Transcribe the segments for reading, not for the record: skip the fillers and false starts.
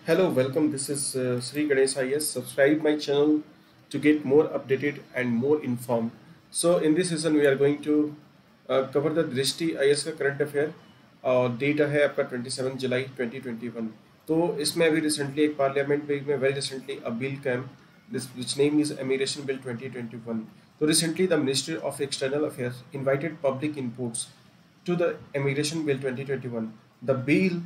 Hello, welcome. This is Sri Ganesh IS. Subscribe my channel to get more updated and more informed. So in this season we are going to cover the दृष्टि IS का current affair और date है आपका 27 जुलाई 2021. तो इसमें अभी recently एक parliament में very recently a bill came this which name is immigration bill 2021. तो recently the ministry of external affairs invited public inputs to the Immigration Bill 2021. The bill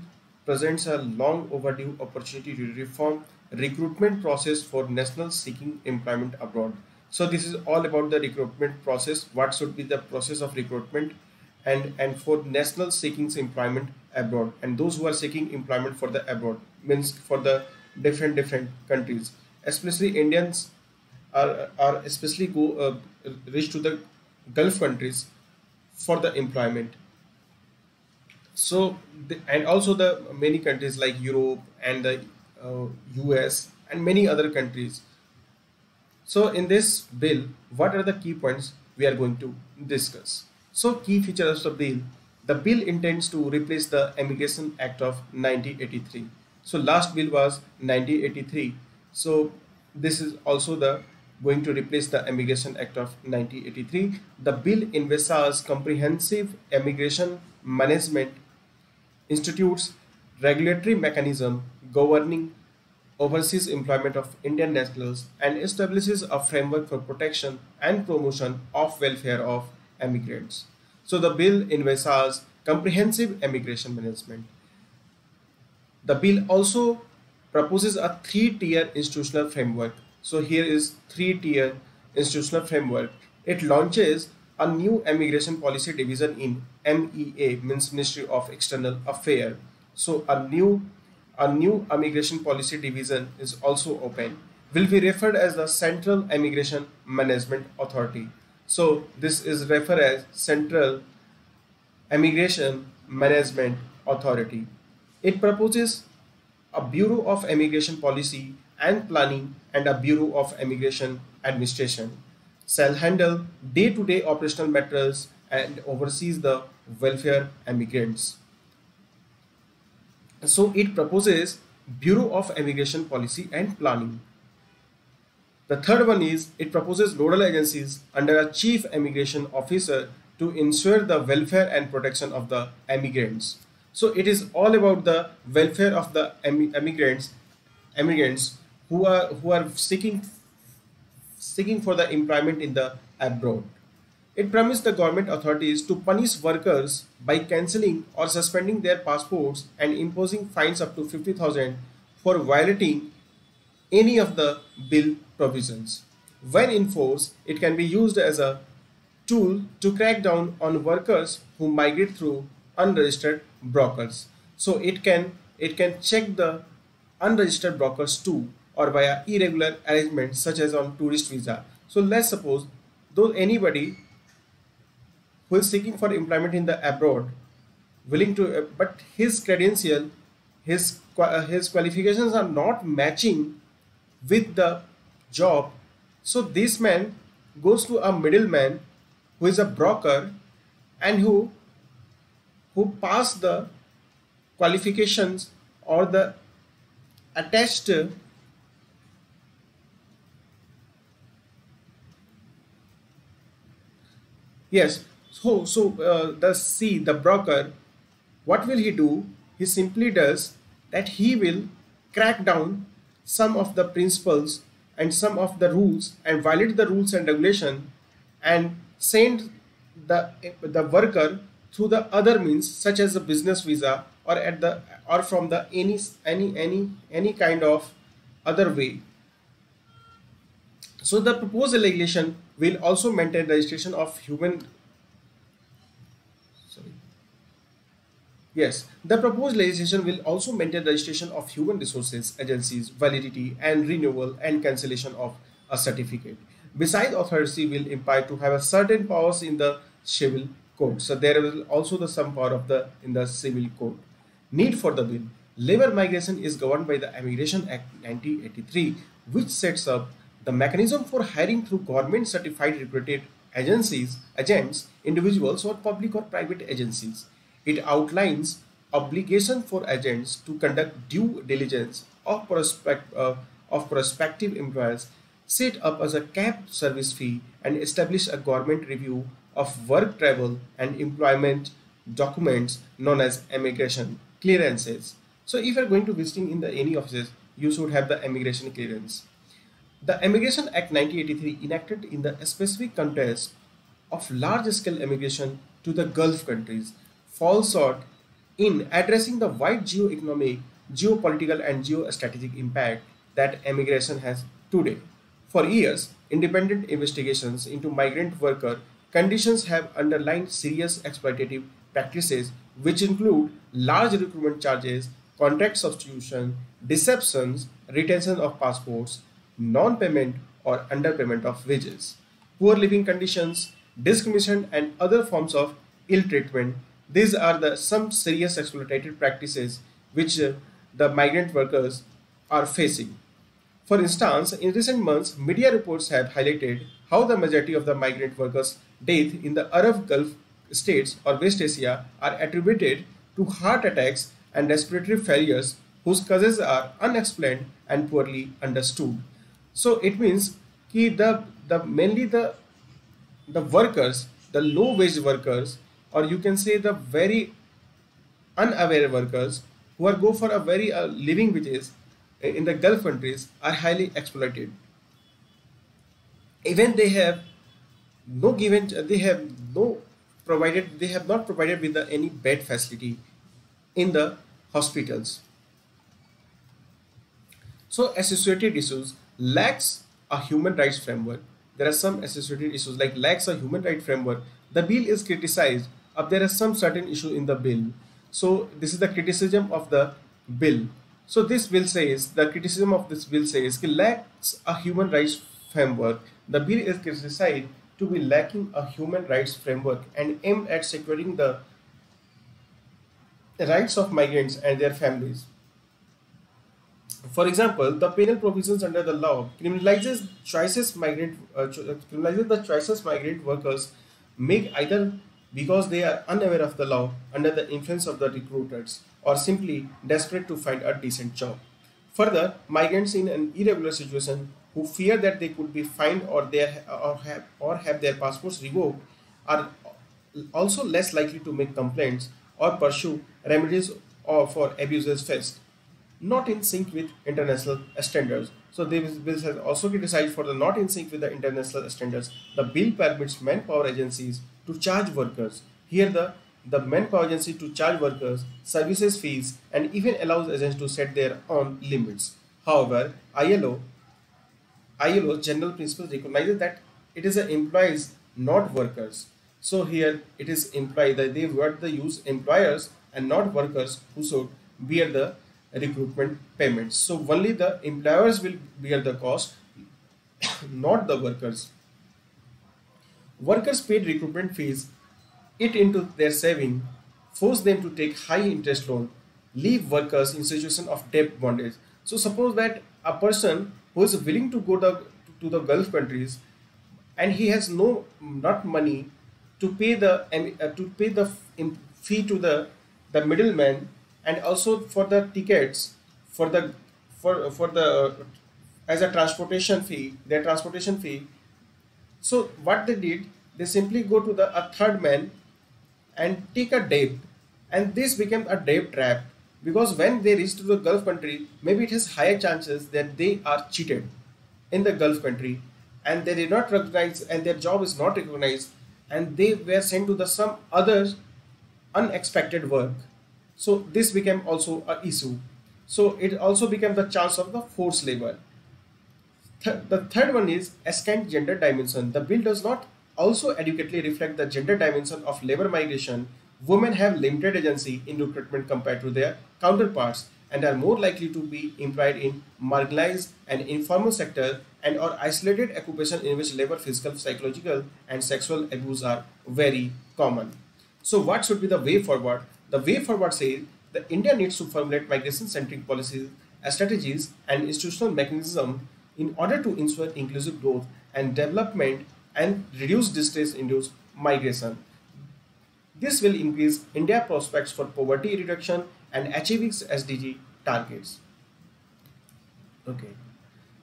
presents a long overdue opportunity to reform recruitment process for nationals seeking employment abroad. So this is all about the recruitment process. What should be the process of recruitment and for nationals seeking employment abroad and those who are seeking employment for the abroad means for the different countries. Especially Indians are especially reach to the Gulf countries for the employment. So and also the many countries like Europe and the US and many other countries. So in this bill, what are the key points we are going to discuss? So key features of the bill intends to replace the Immigration Act of 1983. So last bill was 1983. So this is also the going to replace the Immigration Act of 1983. The bill envisages comprehensive immigration management institutes regulatory mechanism governing overseas employment of Indian nationals and establishes a framework for protection and promotion of welfare of immigrants. So the bill envisages comprehensive immigration management. The bill also proposes a three-tier institutional framework. So here is three-tier institutional framework. It launches a new immigration policy division in MEA, means Ministry of External Affairs. So a new immigration policy division is also open. Will be referred as the Central Immigration Management Authority. So this is referred as Central Immigration Management Authority. It proposes a Bureau of Immigration Policy and Planning and a Bureau of Immigration Administration shall handle day-to-day operational matters and oversees the welfare immigrants. So it proposes Bureau of Immigration Policy and Planning. The third one is it proposes nodal agencies under a chief immigration officer to ensure the welfare and protection of the immigrants. So it is all about the welfare of the immigrants who are seeking for the employment in the abroad. It promised the government authorities to punish workers by cancelling or suspending their passports and imposing fines up to 50,000 for violating any of the bill provisions. When enforced, it can be used as a tool to crack down on workers who migrate through unregistered brokers. So it can check the unregistered brokers too, or via irregular arrangements such as on tourist visa. So let's suppose though anybody who is seeking for employment in the abroad willing to but his credential his qualifications are not matching with the job, so this man goes to a middleman who is a broker and who passed the qualifications or the attached yes. So the broker, what will he do? He simply does that he will crack down some of the principles and some of the rules and violate the rules and regulation and send the worker through the other means such as the business visa or from the any kind of other way. So the proposed legislation will also maintain registration of human. Yes, the proposed legislation will also maintain registration of human resources agencies, validity and renewal and cancellation of a certificate. Besides, authority will imply to have a certain powers in the civil code. So there will also the some power of in the civil code. Need for the bill. Labor migration is governed by the Immigration Act 1983, which sets up the mechanism for hiring through government certified recruited agents, individuals or public or private agencies. It outlines obligation for agents to conduct due diligence of prospective employers set up as a capped service fee and establish a government review of work travel and employment documents known as immigration clearances. So if you are going to visiting in the any offices, you should have the immigration clearance. The Immigration Act 1983 enacted in the specific context of large-scale immigration to the Gulf countries falls short in addressing the wide geo-economic, geopolitical and geostrategic impact that immigration has today. For years, independent investigations into migrant worker conditions have underlined serious exploitative practices which include large recruitment charges, contract substitution, deceptions, retention of passports, non-payment or underpayment of wages, poor living conditions, discrimination and other forms of ill treatment. These are the some serious exploitative practices which the migrant workers are facing. For instance, in recent months, media reports have highlighted how the majority of the migrant workers' deaths in the Arab Gulf states or West Asia are attributed to heart attacks and respiratory failures whose causes are unexplained and poorly understood. So it means कि the mainly the workers, the low wage workers, or you can say the very unaware workers who are go for a very living wages in the Gulf countries are highly exploited. Even they have no given, they have no provided, they have not provided with any bed facility in the hospitals. So associated issues lacks a human rights framework. There are some associated issues like lacks a human right framework. The bill is criticized if there are some certain issue in the bill. So this is the criticism of the bill. So this bill says, the criticism of this bill says कि lacks a human rights framework. The bill is criticized to be lacking a human rights framework and aimed at securing the rights of migrants and their families. For example, the penal provisions under the law criminalizes the choices migrant workers make either because they are unaware of the law, under the influence of the recruiters, or simply desperate to find a decent job. Further, migrants in an irregular situation who fear that they could be fined or have their passports revoked are also less likely to make complaints or pursue remedies or for abuses faced, not in sync with international standards. So this bill has also criticized for the not in sync with the international standards. The bill permits manpower agencies to charge workers. Here the manpower agency to charge workers services fees and even allows agents to set their own limits. However, ILO's general principles recognizes that it is the employees, not workers. So here it is implied that they were the use employers and not workers who should bear the recruitment payments. So only the employers will bear the cost, not the workers. Workers paid recruitment fees, eat into their saving, force them to take high interest loan, leave workers in situation of debt bondage. So suppose that a person who is willing to go to the Gulf countries and he has not money to pay the fee to the middleman and also for the tickets for the as a transportation fee, their transportation fee. So what they did, they simply go to a third man and take a debt, and this became a debt trap, because when they reach to the Gulf country, maybe it has higher chances that they are cheated in the Gulf country and they did not recognize and their job is not recognized and they were sent to the some other unexpected work. So this became also an issue. So it also became the chance of the forced labor. The third one is scant gender dimension. The bill does not also adequately reflect the gender dimension of labor migration. Women have limited agency in recruitment compared to their counterparts and are more likely to be employed in marginalized and informal sector and or isolated occupation in which labor, physical, psychological and sexual abuse are very common. So what should be the way forward? The way forward says that India needs to formulate migration-centric policies, strategies and institutional mechanisms in order to ensure inclusive growth and development and reduce distress-induced migration. This will increase India's prospects for poverty reduction and achieving SDG targets. Okay.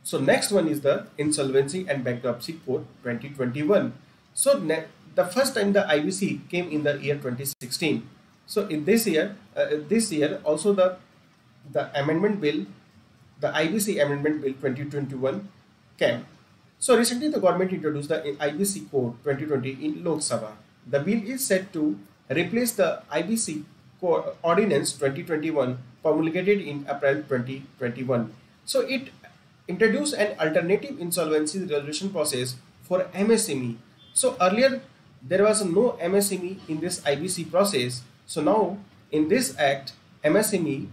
So next one is the Insolvency and Bankruptcy Code 2021. So the first time the IBC came in the year 2016. So in this year also the amendment bill, the IBC Amendment Bill 2021 came. So recently the government introduced the IBC Code 2020 in Lok Sabha. The bill is set to replace the IBC Ordinance 2021 promulgated in April 2021. So it introduced an alternative insolvency resolution process for MSME. So earlier there was no MSME in this IBC process. So now in this act, MSME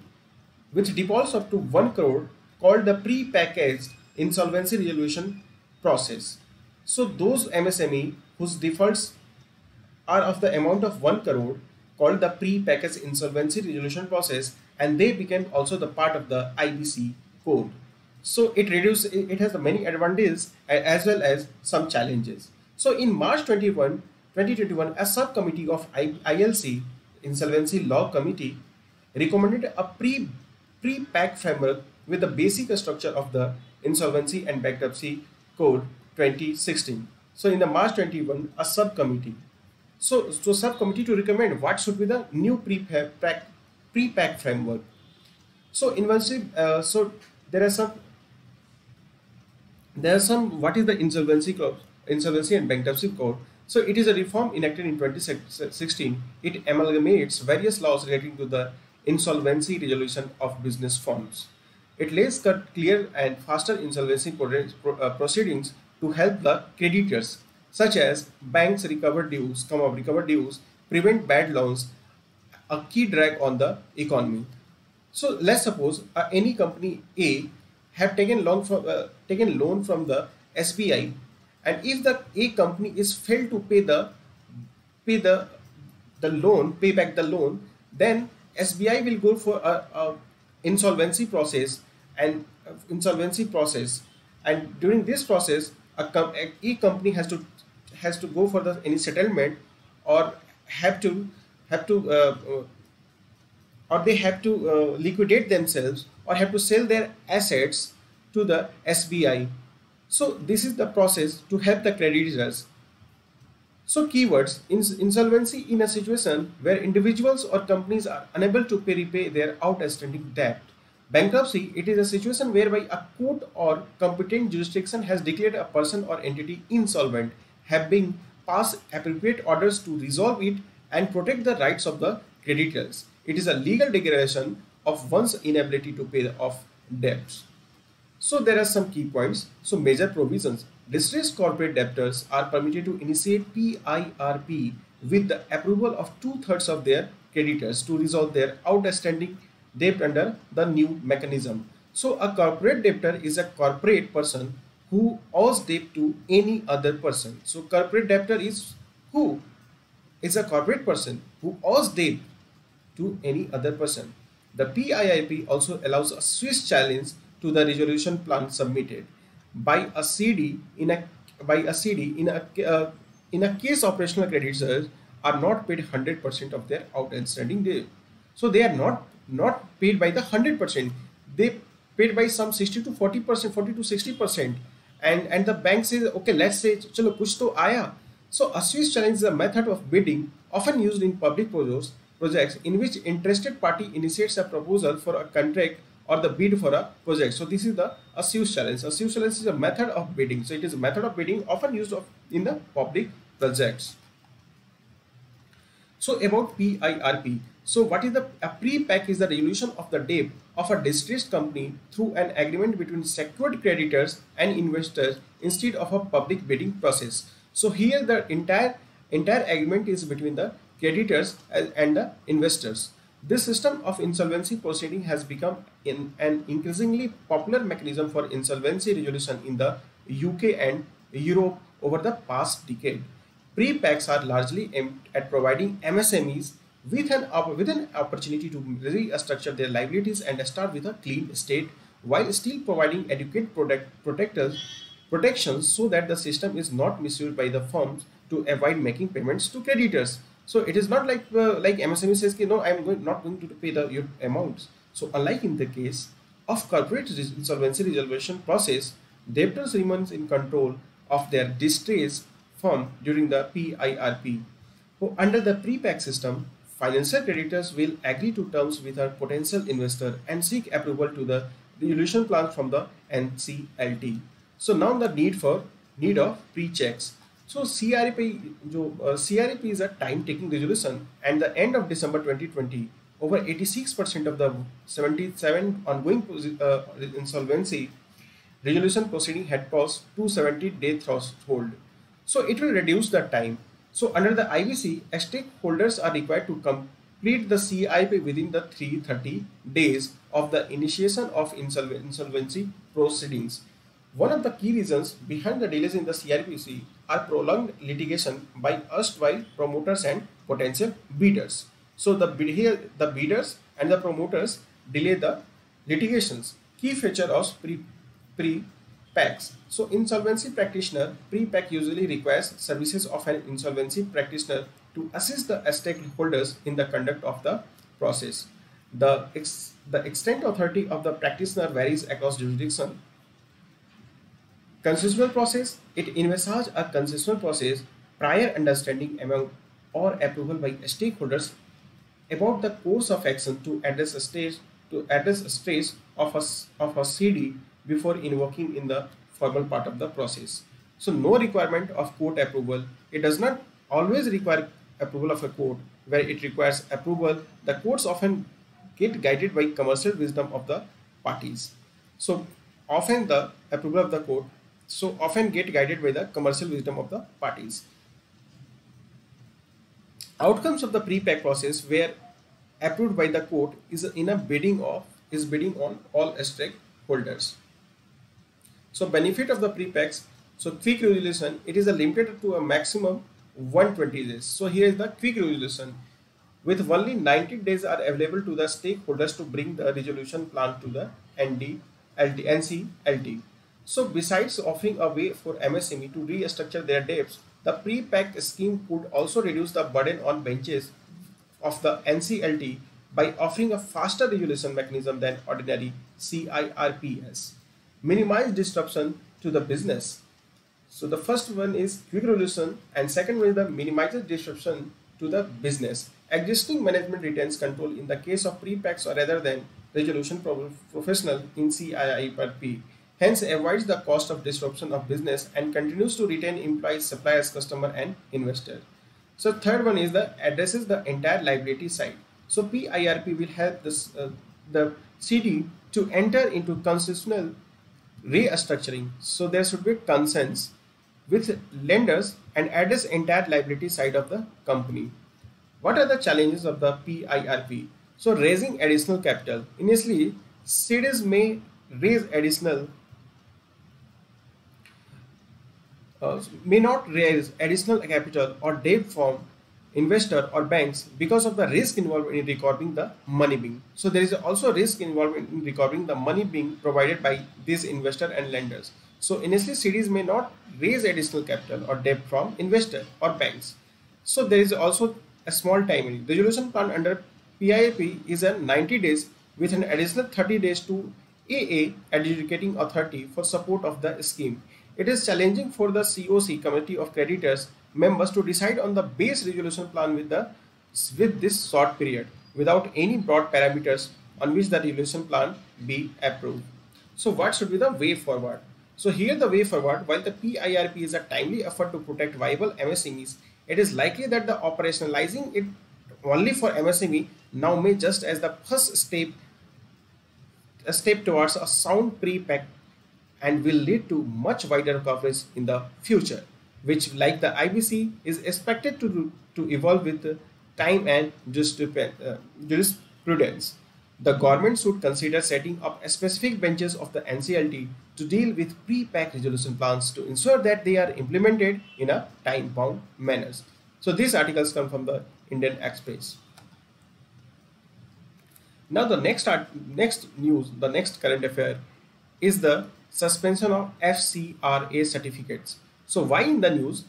which defaults up to 1 crore called the pre-packaged insolvency resolution process. So those MSME whose defaults are of the amount of 1 crore called the pre-packaged insolvency resolution process, and they became also the part of the IBC code. So it has the many advantages as well as some challenges. So in March 2021, a subcommittee of ILC, Insolvency Law Committee, recommended a pre-pack framework with the basic structure of the Insolvency and Bankruptcy Code 2016. So in the March 21, a subcommittee. So subcommittee to recommend what should be the new pre-pack framework. So so there are some what is the Insolvency and Bankruptcy Code. So it is a reform enacted in 2016. It amalgamates various laws relating to the insolvency resolution of business firms. It lays clear and faster insolvency proceedings to help the creditors, such as banks recover dues, prevent bad loans, a key drag on the economy. So let's suppose any company A have taken loan from the SBI, and if the A company is failed to pay back the loan, then SBI will go for a insolvency process and during this process a company has to go for any settlement, or have to or they have to liquidate themselves, or have to sell their assets to the SBI. So this is the process to help the creditors. So keywords: insolvency in a situation where individuals or companies are unable to repay their outstanding debt. Bankruptcy: it is a situation whereby a court or competent jurisdiction has declared a person or entity insolvent, having passed appropriate orders to resolve it and protect the rights of the creditors. It is a legal declaration of one's inability to pay off debts. So there are some key points. So major provisions: distressed corporate debtors are permitted to initiate PIRP with the approval of 2/3 of their creditors to resolve their outstanding debt under the new mechanism. So a corporate debtor is a corporate person who owes debt to any other person. So corporate debtor is who? Is a corporate person who owes debt to any other person. The PIRP also allows a swift challenge to the resolution plan submitted by a CD in a case operational creditors are not paid 100% of their outstanding debt. So they are not paid by the 100%. They paid by some 60 to 40%, 40 to 60%, and the bank says, okay, let's say chalo kuch to aaya. So a Swiss challenge is a method of bidding often used in public projects in which interested party initiates a proposal for a contract or the bid for a project. So this is a Swiss challenge. A Swiss challenge is a method of bidding. So it is a method of bidding often used in the public projects. So about PIRP. So what is a pre-pack is the resolution of the debt of a distressed company through an agreement between secured creditors and investors instead of a public bidding process. So here the entire agreement is between the creditors and the investors. This system of insolvency proceeding has become an increasingly popular mechanism for insolvency resolution in the UK and Europe over the past decade. Pre-packs are largely aimed at providing MSMEs with an opportunity to restructure their liabilities and start with a clean state, while still providing adequate protections so that the system is not misused by the firms to avoid making payments to creditors. So it is not like MSME says, no, I am not going to pay your amounts. So unlike in the case of corporate insolvency resolution process, debtors remains in control of their distressed firm during the PIRP. So under the pre-pack system, financial creditors will agree to terms with a potential investor and seek approval to the resolution plan from the NCLT. So now the need of pre-checks. So CRP CRP is a time-taking resolution, and the end of December 2020, over 86% of the 77 ongoing insolvency resolution proceeding had crossed 270-day threshold. So it will reduce the time. So under the IBC, stakeholders are required to complete the CIP within the 330 days of the initiation of insolvency proceedings. One of the key reasons behind the delays in the CRPC are prolonged litigation by erstwhile promoters and potential bidders. So the bidders and the promoters delay the litigations. Key feature of pre-packs. So insolvency practitioner pre-pack usually requires services of an insolvency practitioner to assist the stakeholders in the conduct of the process. The extent authority of the practitioner varies across jurisdiction. Consensual process. It envisages a consensual process, prior understanding among or approval by stakeholders about the course of action to address a stage of a CD before invoking in the formal part of the process. So no requirement of court approval. It does not always require approval of a court. Where it requires approval, the courts often get guided by commercial wisdom of the parties. So often the approval of the court often get guided by the commercial wisdom of the parties. Outcomes of the pre-pack process where approved by the court is bidding on all stakeholders. So benefit of the pre-packs. So quick resolution, it is limited to a maximum 120 days. So here is the quick resolution. With only 90 days are available to the stakeholders to bring the resolution plan to the NCLT. So besides offering a way for MSME to restructure their debts, the pre-pack scheme could also reduce the burden on benches of the NCLT by offering a faster resolution mechanism than ordinary CIRPS. Minimize disruption to the business. So the first one is quick resolution and second one is the minimizes disruption to the business. Existing management retains control in the case of pre-packs rather than resolution professional in CIRP. Hence avoids the cost of disruption of business and continues to retain employees, suppliers, customer and investor. So third one is addresses the entire liability side. So PIRP will help the CD to enter into constitutional restructuring. So there should be consents with lenders and address entire liability side of the company. What are the challenges of the PIRP? So raising additional capital. Initially, CDs may not raise additional capital or debt from investor or banks because of the risk involved in recovering the money being. So there is also risk involved in recovering the money being provided by these investor and lenders. So initially CDs may not raise additional capital or debt from investor or banks. So there is also a small time. Resolution plan under PIP is a 90 days with an additional 30 days to AA adjudicating authority for support of the scheme. It is challenging for the COC Committee of Creditors members to decide on the base resolution plan with this short period without any broad parameters on which the resolution plan be approved. So what should be the way forward? So here the way forward, while the PIRP is a timely effort to protect viable MSMEs, it is likely that the operationalizing it only for MSME now may just as the first step towards a sound pre-pack and will lead to much wider coverage in the future, which like the IBC is expected to evolve with time and jurisprudence. The government should consider setting up specific benches of the NCLT to deal with pre-pack resolution plans to ensure that they are implemented in a time-bound manner. So these articles come from the Indian Express. Now the next current affair is the suspension of FCRA certificates. So why in the news?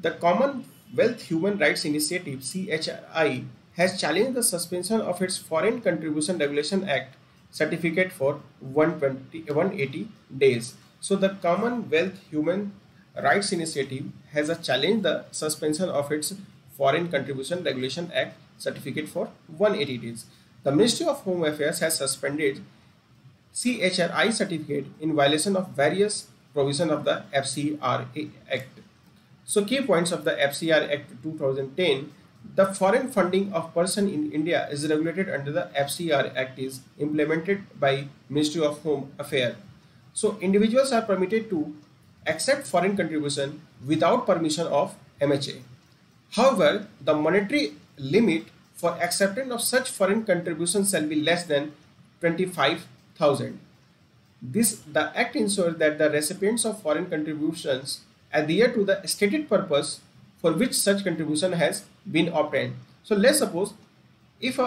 The Commonwealth Human Rights Initiative (CHRI) has challenged the suspension of its Foreign Contribution Regulation Act certificate for 180 days. So the Commonwealth Human Rights Initiative has challenged the suspension of its Foreign Contribution Regulation Act certificate for 180 days. The Ministry of Home Affairs has suspended CHRI certificate in violation of various provisions of the FCRA Act. So key points of the FCRA Act 2010. The foreign funding of person in India is regulated under the FCRA Act is implemented by Ministry of Home Affairs. So individuals are permitted to accept foreign contribution without permission of MHA. However, the monetary limit for acceptance of such foreign contributions shall be less than 25,000. The Act ensures that the recipients of foreign contributions adhere to the stated purpose for which such contribution has been obtained. So let's suppose if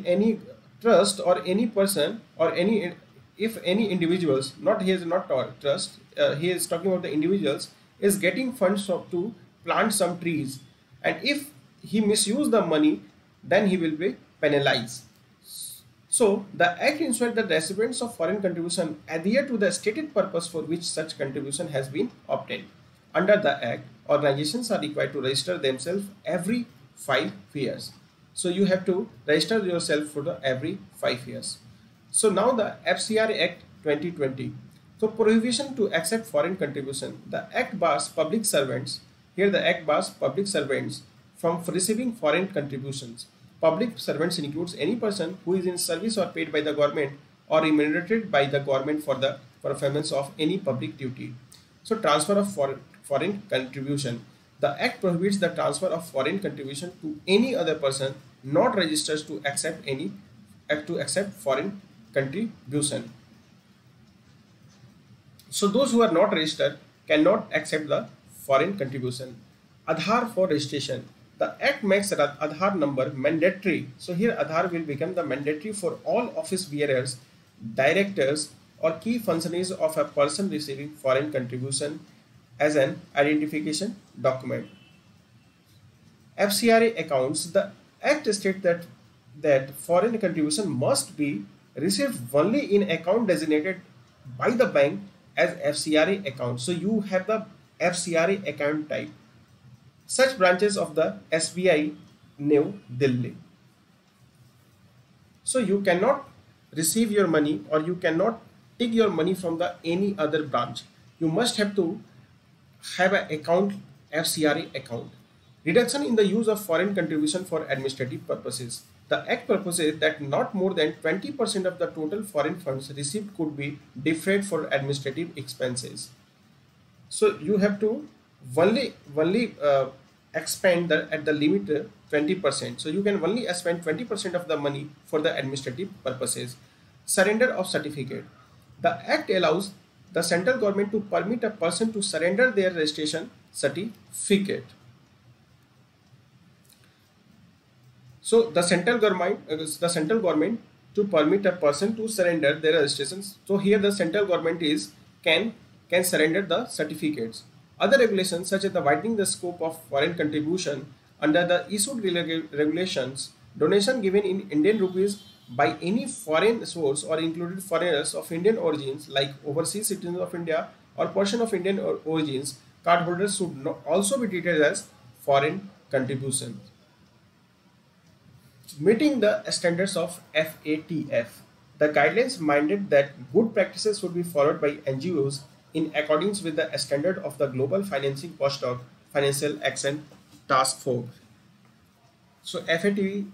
any trust or any person or if any individuals, not he is not trust, he is talking about the individuals, is getting funds to plant some trees, and if he misuse the money, then he will be penalized. So the Act ensures that recipients of foreign contribution adhere to the stated purpose for which such contribution has been obtained. Under the Act, organizations are required to register themselves every 5 years. So you have to register yourself for every 5 years. So now the FCRA Act 2020. So prohibition to accept foreign contribution. The Act bars public servants. Here the Act bars public servants from receiving foreign contributions. Public servants includes any person who is in service or paid by the government or remunerated by the government for the performance of any public duty. So transfer of foreign contribution. The Act prohibits the transfer of foreign contribution to any other person not registered to accept foreign contribution. So those who are not registered cannot accept the foreign contribution. Aadhaar for registration. The Act makes Aadhaar number mandatory. So here Aadhaar will become the mandatory for all office bearers, directors or key functionaries of a person receiving foreign contribution as an identification document. FCRA accounts. The Act states that foreign contribution must be received only in account designated by the bank as FCRA account. So you have the FCRA account type. Such branches of the SBI, New Delhi. So you cannot receive your money or you cannot take your money from the any other branch. You must have to have an account, FCRA account. Reduction in the use of foreign contribution for administrative purposes. The Act proposes that not more than 20% of the total foreign funds received could be defrayed for administrative expenses. So you have to only expend at the limit 20%. So you can only spend 20% of the money for the administrative purposes. Surrender of certificate. The Act allows the central government to permit a person to surrender their registration certificate. So the central government to permit a person to surrender their registrations. So here the central government can surrender the certificates. Other regulations such as the widening the scope of foreign contribution under the issued regulations, donation given in Indian rupees by any foreign source or included foreigners of Indian origins like overseas citizens of India or person of Indian origins, cardholders should also be treated as foreign contributions. Meeting the standards of FATF. The guidelines mandate that good practices should be followed by NGOs in accordance with the standard of the Global Financing Watchdog Financial Action Task Force. So FATF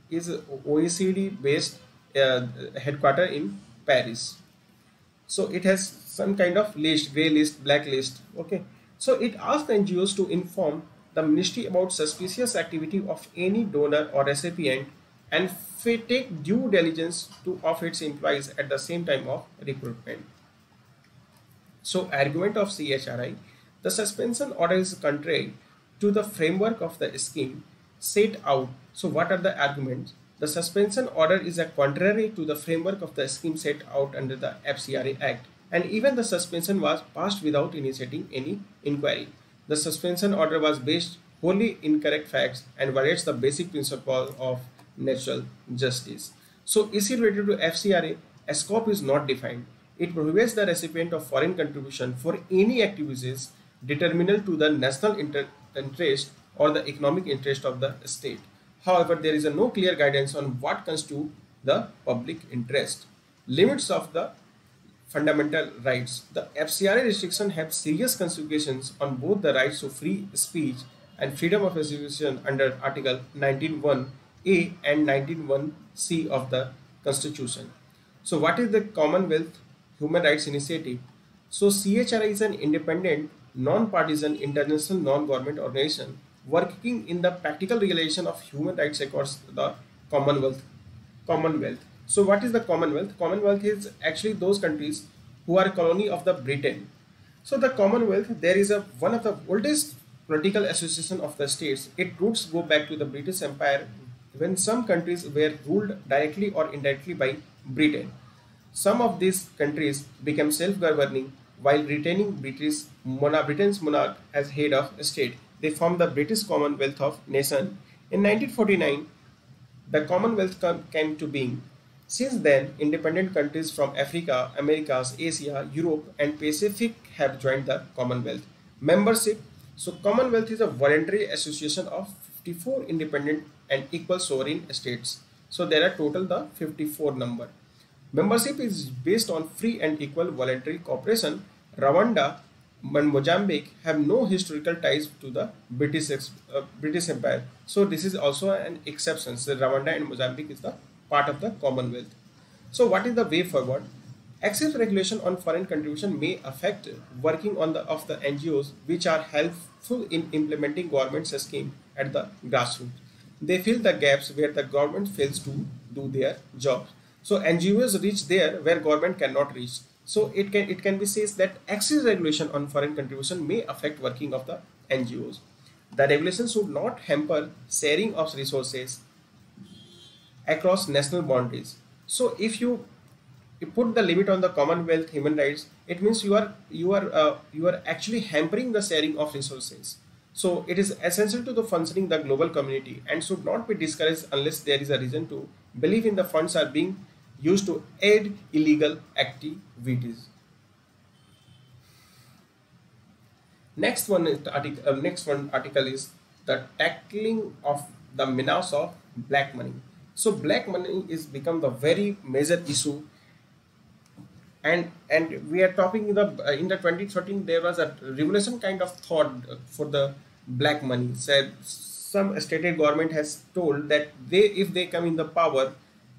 is OECD based headquarter in Paris. So it has some kind of list, grey list, black list. Okay. So it asks NGOs to inform the ministry about suspicious activity of any donor or recipient and take due diligence of its employees at the same time of recruitment. So argument of CHRI, the suspension order is contrary to the framework of the scheme set out. So what are the arguments? The suspension order is contrary to the framework of the scheme set out under the FCRA Act, and even the suspension was passed without initiating any inquiry. The suspension order was based wholly incorrect facts and violates the basic principle of natural justice. So issue related to FCRA, a scope is not defined. It prohibits the recipient of foreign contribution for any activities determinal to the national interest or the economic interest of the state. However, there is no clear guidance on what constitutes the public interest. Limits of the fundamental rights. The FCRA restrictions have serious consequences on both the rights to free speech and freedom of association under Article 19(1)(a) and 19(1)(c) of the Constitution. So, what is the Commonwealth Human Rights Initiative? So, CHRI is an independent, non-partisan international non-government organization working in the practical realization of human rights across the Commonwealth. Commonwealth. So what is the Commonwealth? Commonwealth is actually those countries who are colony of the Britain. So the Commonwealth, there is one of the oldest political association of the states. Its roots go back to the British Empire when some countries were ruled directly or indirectly by Britain. Some of these countries became self-governing while retaining Britain's monarch as head of state. They formed the British Commonwealth of Nations. In 1949, the Commonwealth came to being. Since then, independent countries from Africa, Americas, Asia, Europe, and Pacific have joined the Commonwealth. Membership. So, Commonwealth is a voluntary association of 54 independent and equal sovereign states. So, there are total the 54 number. Membership is based on free and equal voluntary cooperation. Rwanda and Mozambique have no historical ties to the British Empire. So this is also an exception. So Rwanda and Mozambique is the part of the Commonwealth. So what is the way forward? Excess regulation on foreign contribution may affect working on of the NGOs which are helpful in implementing government's scheme at the grassroots. They fill the gaps where the government fails to do their jobs. So NGOs reach there where government cannot reach. So it can be said that excess regulation on foreign contribution may affect working of the NGOs. The regulation should not hamper sharing of resources across national boundaries. So if you put the limit on the Commonwealth human rights, it means you are actually hampering the sharing of resources. So it is essential to the functioning the global community and should not be discouraged unless there is a reason to believe in the funds are being used to aid illegal activities. Next one article is the tackling of the menace of black money. So black money is become the very major issue, and we are talking in the 2013 there was a revolution kind of thought for the black money. Said some stated government has told that if they come in the power,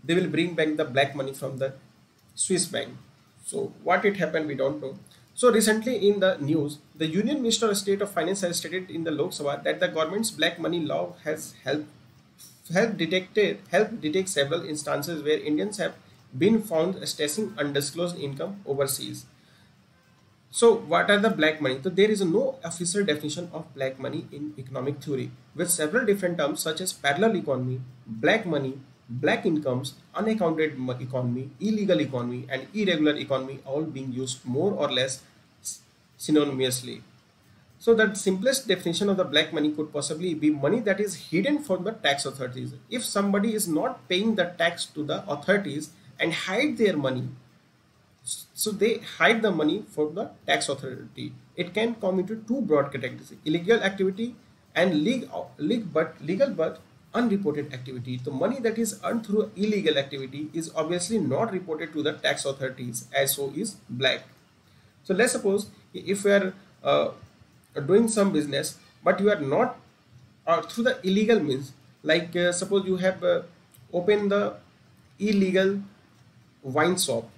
they will bring back the black money from the Swiss bank. So what it happened, we don't know. So recently in the news, the Union Minister of State of Finance has stated in the Lok Sabha that the government's black money law has helped detect several instances where Indians have been found stashing undisclosed income overseas. So what are the black money? So there is no official definition of black money in economic theory, with several different terms such as parallel economy, black money, black incomes, unaccounted economy, illegal economy, and irregular economy all being used more or less synonymously. So the simplest definition of the black money could possibly be money that is hidden from the tax authorities. If somebody is not paying the tax to the authorities and hide their money, so they hide the money for the tax authority. It can come into two broad categories: illegal activity and legal but unreported activity. The money that is earned through illegal activity is obviously not reported to the tax authorities, as so is black. So let's suppose if we are doing some business, but you are not through the illegal means, like suppose you have opened the illegal wine shop.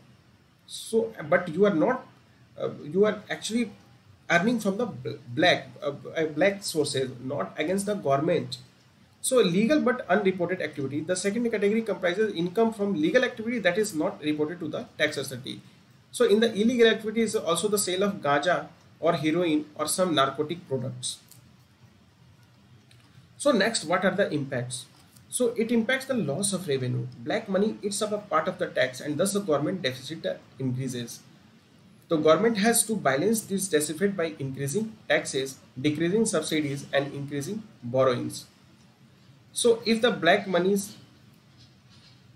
So, but you are not, you are actually earning from the black sources, not against the government. So, legal but unreported activity. The second category comprises income from legal activity that is not reported to the tax authority. So, in the illegal activity is also the sale of gaja or heroin or some narcotic products. So, next, what are the impacts? So it impacts the loss of revenue. Black money eats up a part of the tax and thus the government deficit increases. The government has to balance this deficit by increasing taxes, decreasing subsidies and increasing borrowings. So if the black monies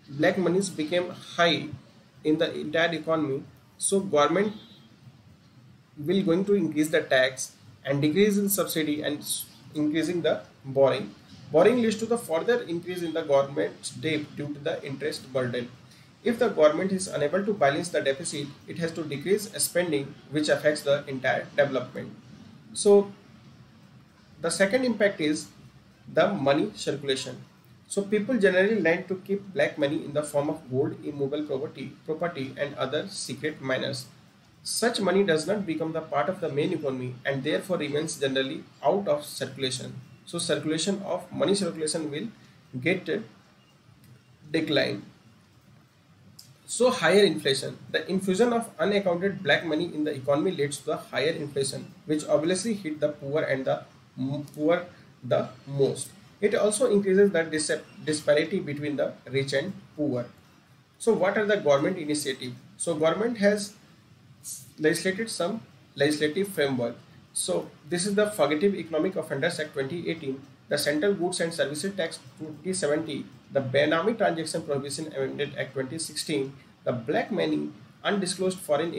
black monies became high in the entire economy, so government will going to increase the tax and decrease in subsidy and increasing the borrowing. Borrowing leads to the further increase in the government's debt due to the interest burden. If the government is unable to balance the deficit, it has to decrease spending, which affects the entire development. So the second impact is the money circulation. So people generally like to keep black money in the form of gold, immovable property and other secret manners. Such money does not become the part of the main economy and therefore remains generally out of circulation. So money circulation will get decline. So higher inflation. The infusion of unaccounted black money in the economy leads to the higher inflation, which obviously hit the poor and the poor the most. It also increases the disparity between the rich and poor. So what are the government initiatives? So government has legislated some legislative framework. So this is the Fugitive Economic Offenders Act 2018, the Central Goods and Services Tax 2070, the Benami Transaction Prohibition Amendment Act 2016, the Black Money, Undisclosed Foreign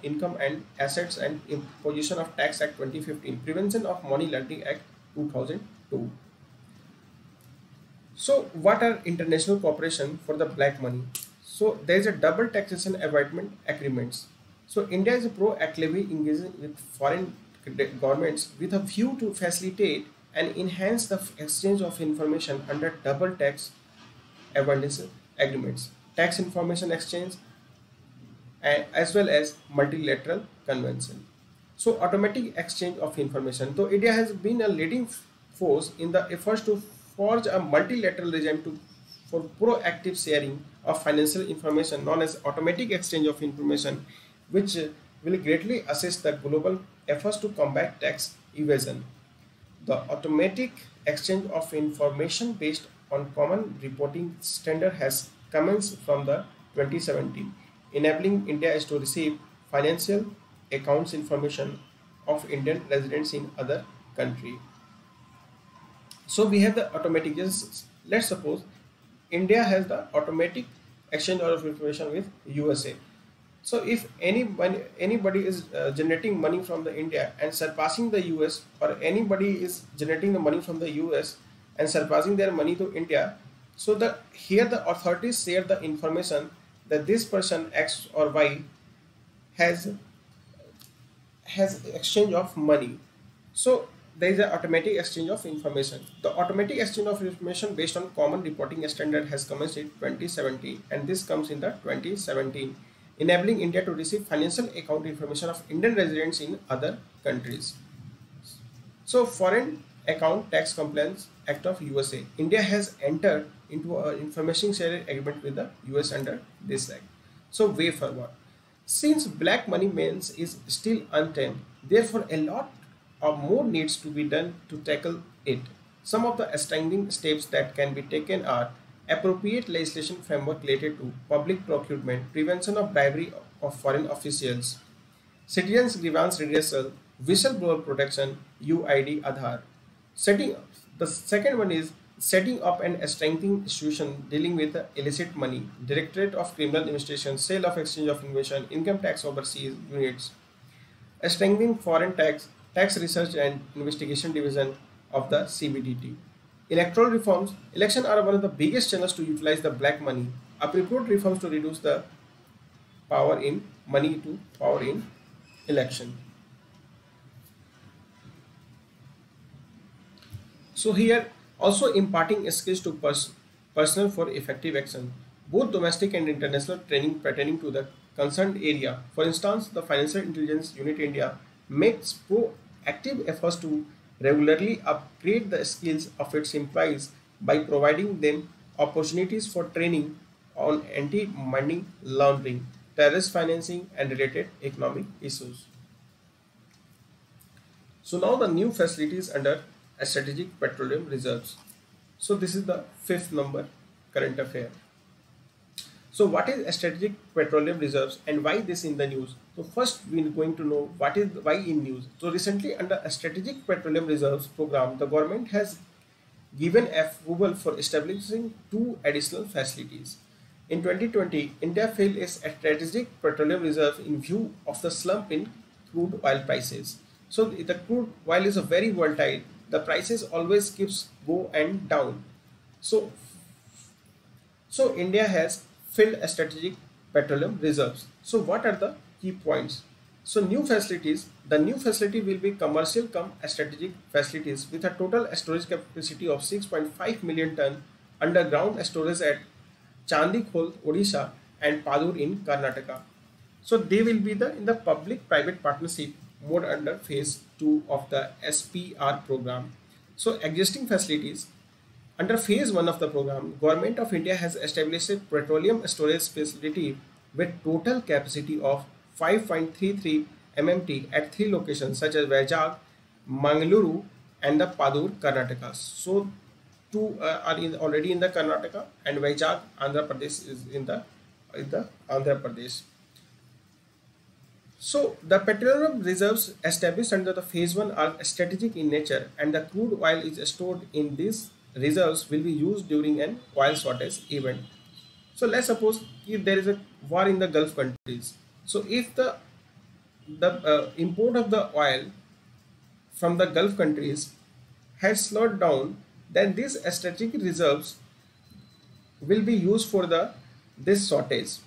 Income and Assets and Imposition of Tax Act 2015, Prevention of Money Laundering Act 2002. So what are international cooperation for the black money? So there is a double taxation avoidance agreements. So India is proactively engaging with foreign governments with a view to facilitate and enhance the exchange of information under double tax avoidance agreements, tax information exchange, and as well as multilateral convention. So automatic exchange of information. So India has been a leading force in the efforts to forge a multilateral regime for proactive sharing of financial information known as automatic exchange of information, which will greatly assist the global efforts to combat tax evasion. The automatic exchange of information based on common reporting standard has commenced from the 2017, enabling India to receive financial accounts information of Indian residents in other country. So we have the automatic. Just let's suppose India has the automatic exchange of information with USA. So if anybody is generating money from the India and surpassing the US, or anybody is generating the money from the US and surpassing their money to India, so here the authorities share the information that this person X or Y has exchange of money. So there is an automatic exchange of information. The automatic exchange of information based on common reporting standard has commenced in 2017, and this comes in the 2017, enabling India to receive financial account information of Indian residents in other countries. So Foreign Account Tax Compliance Act of USA. India has entered into an information sharing agreement with the US under this act. So way forward. Since black money means is still untamed, therefore a lot of more needs to be done to tackle it. Some of the outstanding steps that can be taken are appropriate legislation framework related to public procurement, prevention of bribery of foreign officials, citizens grievance redressal, whistleblower protection, UID Aadhaar. The second one is setting up and strengthening institution dealing with illicit money, Directorate of Criminal Investigation, sale of exchange of information, income tax overseas units, strengthening foreign tax research and investigation division of the CBDT. Electoral reforms. Elections are one of the biggest channels to utilize the black money. Appropriate reforms to reduce the power in money to power in election. So here also imparting skills to personnel for effective action, both domestic and international training pertaining to the concerned area. For instance, the Financial Intelligence Unit India makes proactive efforts to regularly upgrade the skills of its employees by providing them opportunities for training on anti-money laundering, terrorist financing and related economic issues. So now the new facilities under strategic petroleum reserves. So this is the fifth number current affair. So what is strategic petroleum reserves and why this in the news? So first we are going to know why in news. So recently under a strategic petroleum reserves program, the government has given approval for establishing two additional facilities. In 2020, India filled its strategic petroleum reserve in view of the slump in crude oil prices. So the crude oil is a very volatile. The prices always keeps go and down. So India has filled strategic petroleum reserves. So what are the key points? So new facilities, the new facility will be commercial cum strategic facilities with a total storage capacity of 6.5 million ton underground storage at Chandikhol, Odisha and Padur in Karnataka. So they will be in the public-private partnership mode under phase 2 of the SPR program. So existing facilities under phase 1 of the program, Government of India has established a petroleum storage facility with total capacity of 5.33 MMT at 3 locations such as Vizag, Mangaluru and the Padur, Karnataka. So two are already in the Karnataka and Vizag, Andhra Pradesh is in the Andhra Pradesh. So the petroleum reserves established under the phase 1 are strategic in nature and the crude oil is stored in these reserves will be used during an oil shortage event. So let's suppose if there is a war in the Gulf countries. So if the import of the oil from the Gulf countries has slowed down, then these strategic reserves will be used for this shortage.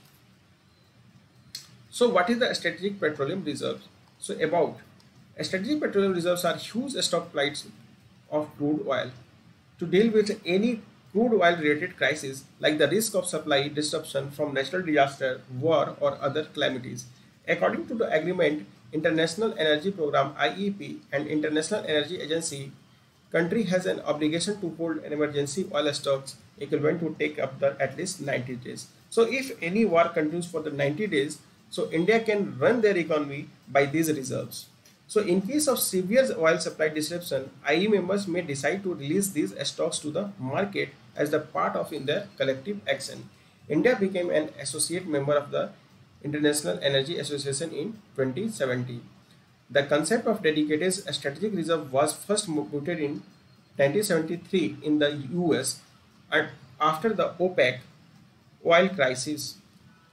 So what is the strategic petroleum reserves? So strategic petroleum reserves are huge stockpiles of crude oil to deal with any crude oil related crisis like the risk of supply disruption from natural disaster, war or other calamities. According to the agreement, International Energy Program IEP and International Energy Agency, country has an obligation to hold an emergency oil stocks equivalent to take up at least 90 days. So if any war continues for the 90 days, so India can run their economy by these reserves. So in case of severe oil supply disruption, IE members may decide to release these stocks to the market as the part of their collective action. India became an associate member of the International Energy Association in 2017. The concept of dedicated strategic reserve was first mooted in 1973 in the US and after the OPEC oil crisis.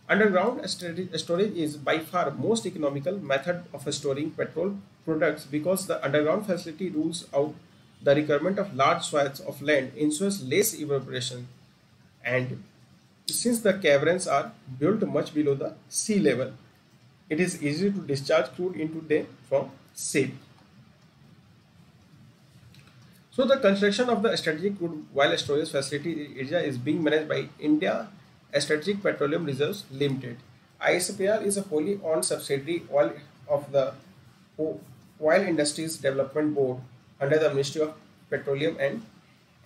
Underground storage is by far most economical method of storing petrol products because the underground facility rules out the requirement of large swaths of land, ensures less evaporation, and since the caverns are built much below the sea level, it is easy to discharge crude into them from sea. So the construction of the strategic crude oil storage facility area is being managed by India Strategic Petroleum Reserves Limited. ISPR is a wholly owned subsidiary of the Oil Industries Development Board under the Ministry of Petroleum and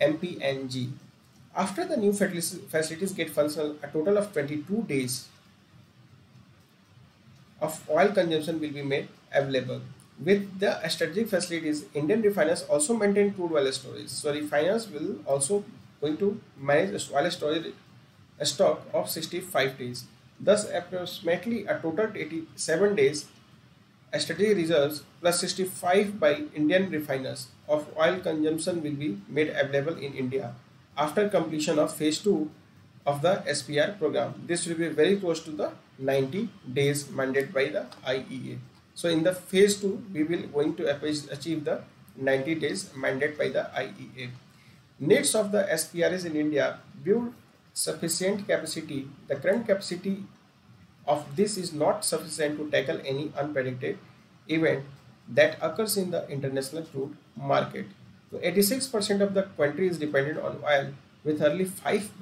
MPNG. After the new facilities get functional, a total of 22 days of oil consumption will be made available. With the strategic facilities, Indian refiners also maintain crude oil storage. So refiners will also going to manage oil storage a stock of 65 days. Thus, approximately a total 87 days strategic reserves plus 65 by Indian refiners of oil consumption will be made available in India after completion of phase 2 of the SPR program. This will be very close to the 90 days mandated by the IEA. So in the phase 2, we will going to achieve the 90 days mandate by the IEA. Needs of the SPRs in India build sufficient capacity. The current capacity of this is not sufficient to tackle any unpredicted event that occurs in the international crude market. So 86% of the country is dependent on oil with hardly 5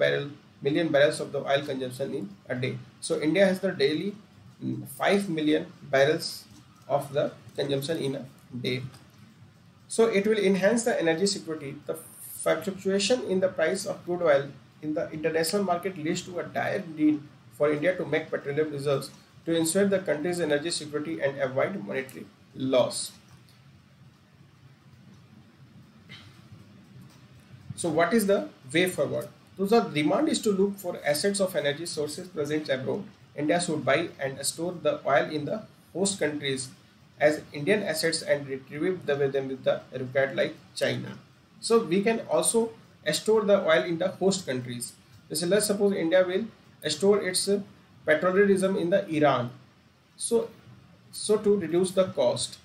million barrels of the oil consumption in a day. So India has the daily 5 million barrels of the consumption in a day. So it will enhance the energy security. The fluctuation in the price of crude oil in the international market leads to a dire need for India to make petroleum reserves to ensure the country's energy security and avoid monetary loss. So what is the way forward? So the demand is to look for assets of energy sources present abroad. India should buy and store the oil in the host countries as Indian assets and retrieve them with the required like China. So we can also store the oil in the host countries. So let's suppose India will store its petroleum in the Iran. So, to reduce the cost,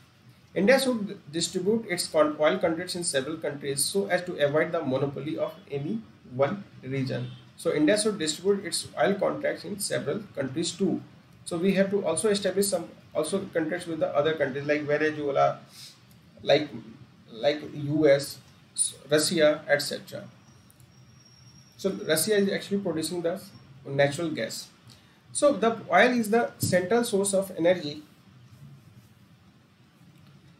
India should distribute its oil contracts in several countries so as to avoid the monopoly of any one region. So India should distribute its oil contracts in several countries too. So we have to also establish some also contracts with the other countries like Venezuela, like US, Russia, etc. So Russia is actually producing the natural gas. So the oil is the central source of energy.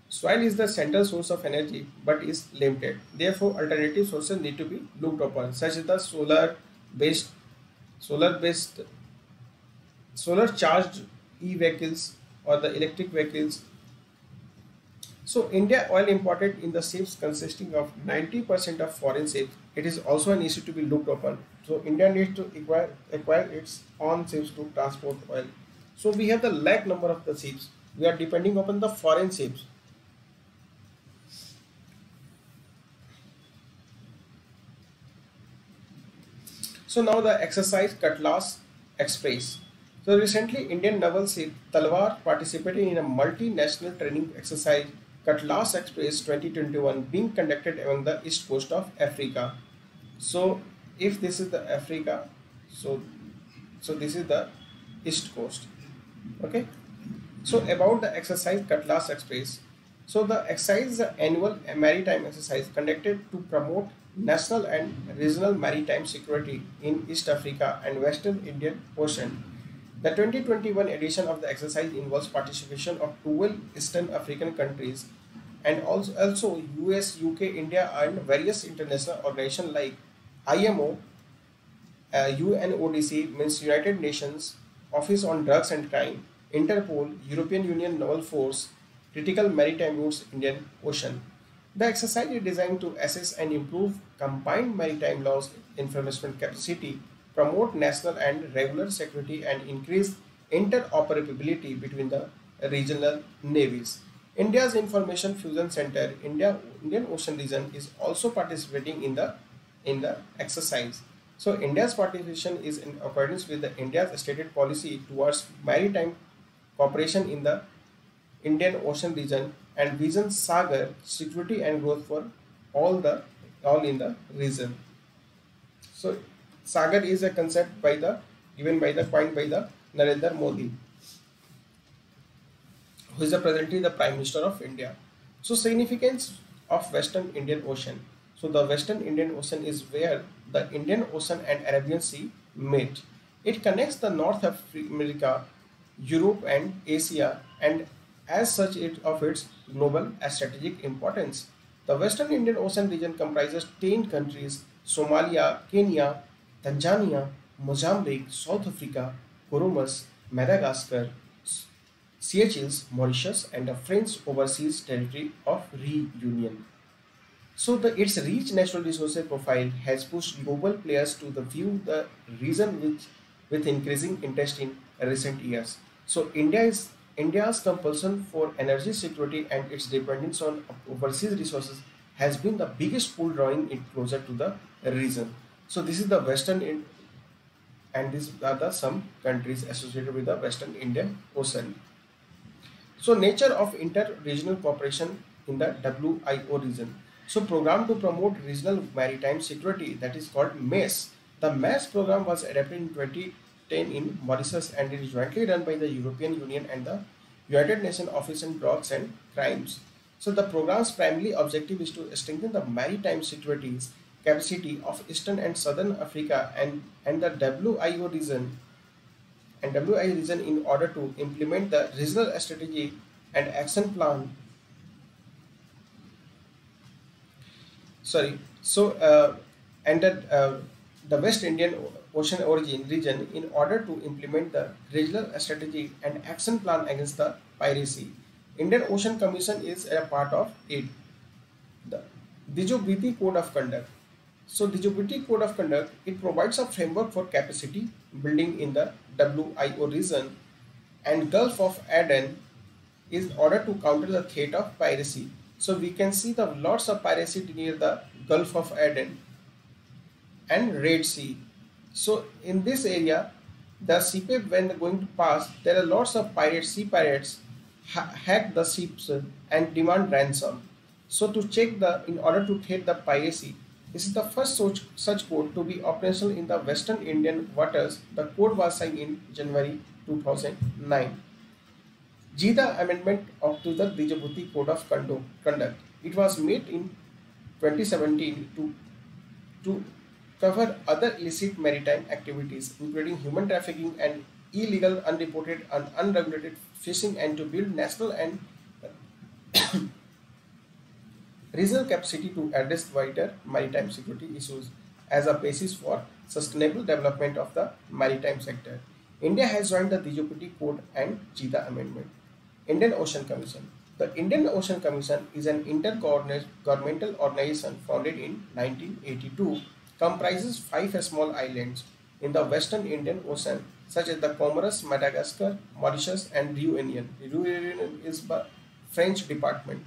Soil is the central source of energy but is limited. Therefore, alternative sources need to be looked upon, such as the solar based, solar charged e-vehicles or the electric vehicles. So, India oil imported in the ships consisting of 90% of foreign ships. It is also an issue to be looked upon. So, India needs to acquire its own ships to transport oil. So, we have the lakh number of the ships. We are depending upon the foreign ships. So now the exercise Cutlass Express. So recently Indian naval ship Talwar participated in a multinational training exercise Cutlass Express 2021 being conducted along the east coast of Africa. So if this is the Africa, so this is the east coast. Okay. So about the exercise Cutlass Express. So the exercise is an annual maritime exercise conducted to promote national and regional maritime security in East Africa and Western Indian Ocean. The 2021 edition of the exercise involves participation of 12 Eastern African countries and also US, UK, India and various international organizations like IMO, UNODC means United Nations, Office on Drugs and Crime, Interpol, European Union Naval Force, Critical Maritime Routes, Indian Ocean. The exercise is designed to assess and improve combined maritime laws enforcement capacity, promote national and regular security, and increase interoperability between the regional navies. India's Information Fusion Center, Indian Ocean Region, is also participating in the exercise. So India's participation is in accordance with the India's stated policy towards maritime cooperation in the Indian Ocean region and Vision Sagar security and growth for all in the region. So Sagar is a concept coined by the Narendra Modi, who is presently the Prime Minister of India. So significance of Western Indian Ocean. So the Western Indian Ocean is where the Indian Ocean and Arabian Sea meet. It connects the North America, Europe and Asia, and as such of its global strategic importance. The Western Indian Ocean region comprises 10 countries: Somalia, Kenya, Tanzania, Mozambique, South Africa, Comoros, Madagascar, Seychelles, Mauritius, and the French Overseas Territory of Reunion. So its rich natural resources profile has pushed global players to view the region with increasing interest in recent years. So India's compulsion for energy security and its dependence on overseas resources has been the biggest pull drawing it closer to the region. So this is the and these are the some countries associated with the Western Indian Ocean. So nature of inter-regional cooperation in the WIO region. So program to promote regional maritime security, that is called MES. The MES program was adopted in 2010 in Mauritius and it is jointly run by the European Union and the United Nations Office on Drugs and Crimes. So the program's primary objective is to strengthen the maritime security capacity of Eastern and Southern Africa and the WIO region in order to implement the regional strategy and action plan. Sorry. So the West Indian Ocean origin region in order to implement the regional strategy and action plan against the piracy. Indian Ocean Commission is a part of it. The Dijobiti Code of Conduct. So Dijobiti Code of Conduct, it provides a framework for capacity building in the WIO region and Gulf of Aden in order to counter the threat of piracy. So we can see the lots of piracy near the Gulf of Aden and Red Sea. So in this area, the ship when going to pass, there are lots of pirates, sea pirates, hack the ships and demand ransom. So to check in order to hit the piracy, this is the first such code to be operational in the Western Indian waters. The code was signed in January 2009. G. The amendment to the Dijabhuti Code of Conduct. It was made in 2017 to cover other illicit maritime activities, including human trafficking and illegal, unreported, and unregulated fishing, and to build national and regional capacity to address wider maritime security issues as a basis for sustainable development of the maritime sector. India has joined the Dijabhuti Code and JIDA Amendment. Indian Ocean Commission. The Indian Ocean Commission is an intergovernmental organization founded in 1982, comprises 5 small islands in the Western Indian Ocean, such as the Comoros, Madagascar, Mauritius, and Réunion. Réunion is the French department,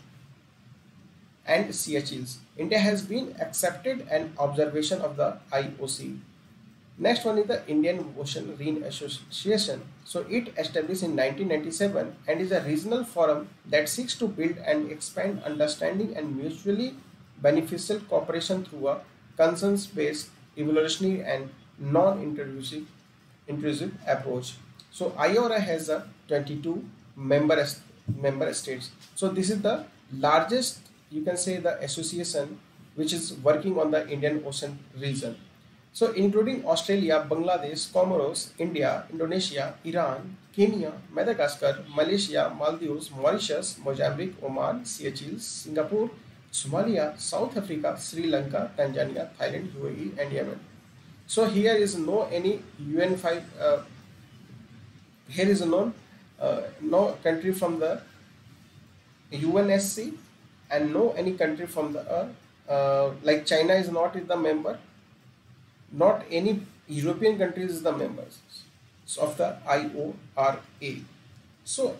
and Seychelles. India has been accepted an observation of the IOC. Next one is the Indian Ocean Marine Association. So it established in 1997 and is a regional forum that seeks to build and expand understanding and mutually beneficial cooperation through a consensus-based, evolutionary and non-intrusive approach. So IORA has a 22 member states. So this is the largest, you can say, the association which is working on the Indian Ocean region. So including Australia, Bangladesh, Comoros, India, Indonesia, Iran, Kenya, Madagascar, Malaysia, Maldives, Mauritius, Mozambique, Oman, Seychelles, Singapore, Somalia, South Africa, Sri Lanka, Tanzania, Thailand, UAE, and Yemen. So here is no any UN5. Here is no country from the UNSC, and no any country from the like China is not the member. Not any European countries is the members of the IORA. So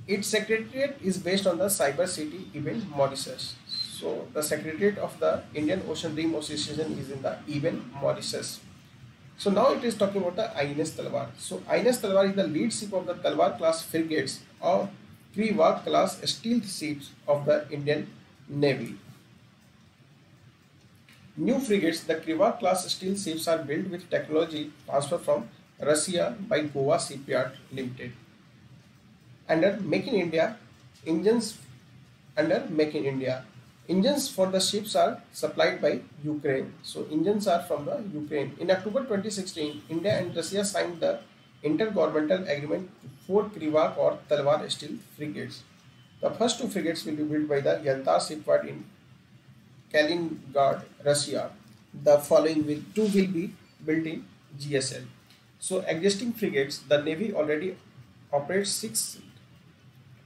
its secretariat is based on the Cyber City event Mauritius. So the secretariat of the Indian Ocean Dream Association is in the event Mauritius. So now it is talking about the INS Talwar. So INS Talwar is the lead ship of the Talwar class frigates or Kriwak class stealth ships of the Indian Navy. New frigates, the Kriwak class stealth ships, are built with technology transfer from Russia by Goa Shipyard Limited. Under Make in India, engines for the ships are supplied by Ukraine. So engines are from the Ukraine. In October 2016, India and Russia signed the intergovernmental agreement for 4 Kriwak or Talwar stealth frigates. The first 2 frigates will be built by the Yantar shipyard in Kaliningrad, Russia. The following 2 will be built in GSL. So existing frigates, the Navy already operates 6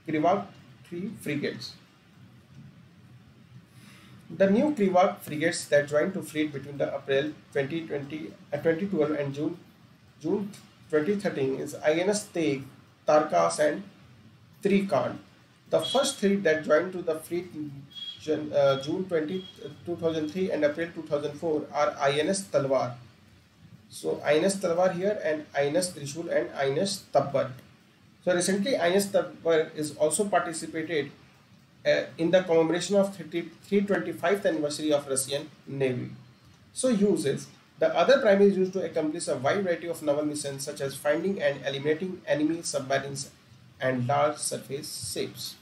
Kriwak 3 frigates. The new Kriwak frigates that joined to fleet between the April 2012 and June 2013 is INS Teg, Tarkas and Trikan. The first 3 that joined to the fleet in June 2003 and April 2004 are INS Talwar. So INS Talwar here, and INS Trishul and INS Tabbar. So recently INS Tabbar is also participated in the commemoration of 325th anniversary of Russian Navy. So uses. The other primary is used to accomplish a wide variety of naval missions such as finding and eliminating enemy submarines and large surface ships.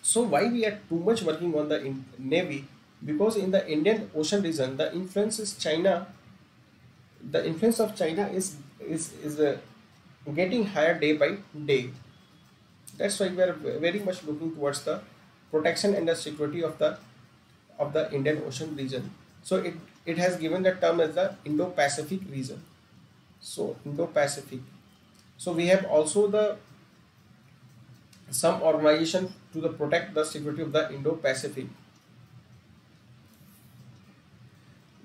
So why we are too much working on the Navy? Because in the Indian Ocean region, the influence is China. The influence of China is getting higher day by day. That's why we are very much looking towards the protection and the security of the Indian Ocean region. So it has given the term as the Indo-Pacific region. So Indo-Pacific. So we have also some organization to protect the security of the Indo-Pacific.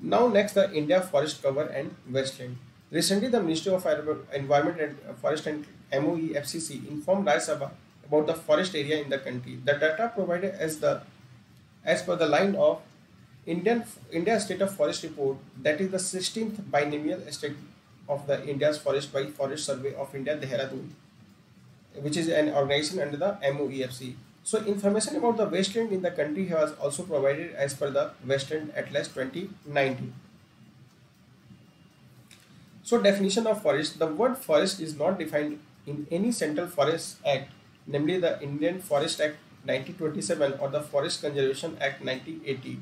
Now next, the India Forest Cover and Wasteland. Recently, the Ministry of Environment and Forest and MOE FCC informed Rajya Sabha about the forest area in the country. The data provided as per the line of India State of Forest Report, that is the 16th biennial state of the India's Forest by Forest Survey of India, Dehradun, which is an organization under the MOEFC. So information about the wasteland in the country was also provided as per the Wasteland Atlas 2019. So definition of forest. The word forest is not defined in any Central Forest Act, namely the Indian Forest Act 1927 or the Forest Conservation Act 1980.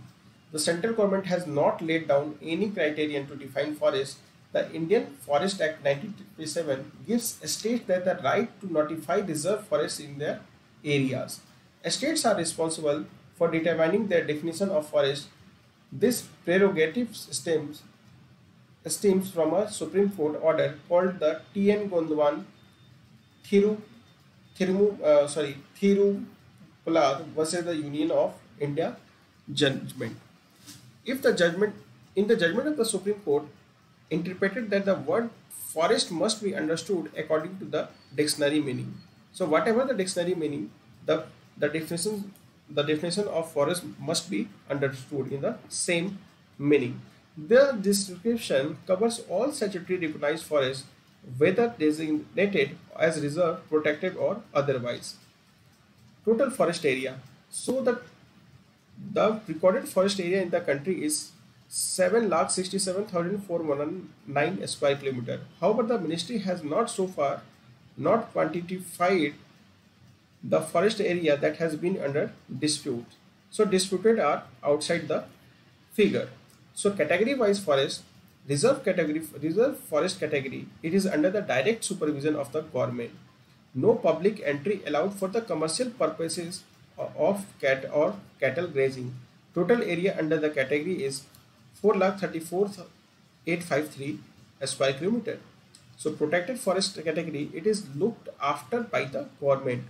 The central government has not laid down any criterion to define forest. The Indian Forest Act 1927 gives states that the right to notify reserve forests in their areas. States are responsible for determining their definition of forest. This prerogative stems from a Supreme Court order called the T.N. Gondwan Thiru, Thirupalad versus the Union of India judgment. If the judgment in the judgment of the Supreme Court interpreted that the word forest must be understood according to the dictionary meaning. So whatever the dictionary meaning, the the definition the definition of forest must be understood in the same meaning. The description covers all statutory recognized forests, whether designated as reserve, protected or otherwise. Total forest area. So the recorded forest area in the country is 7,67,409 square kilometer. However, the ministry has not so far not quantified the forest area that has been under dispute. So disputed are outside the figure. So category wise forest, reserve forest category, it is under the direct supervision of the government. No public entry allowed for the commercial purposes of cattle grazing. Total area under the category is 4,34,853 square kilometer. So protected forest category, it is looked after by the government.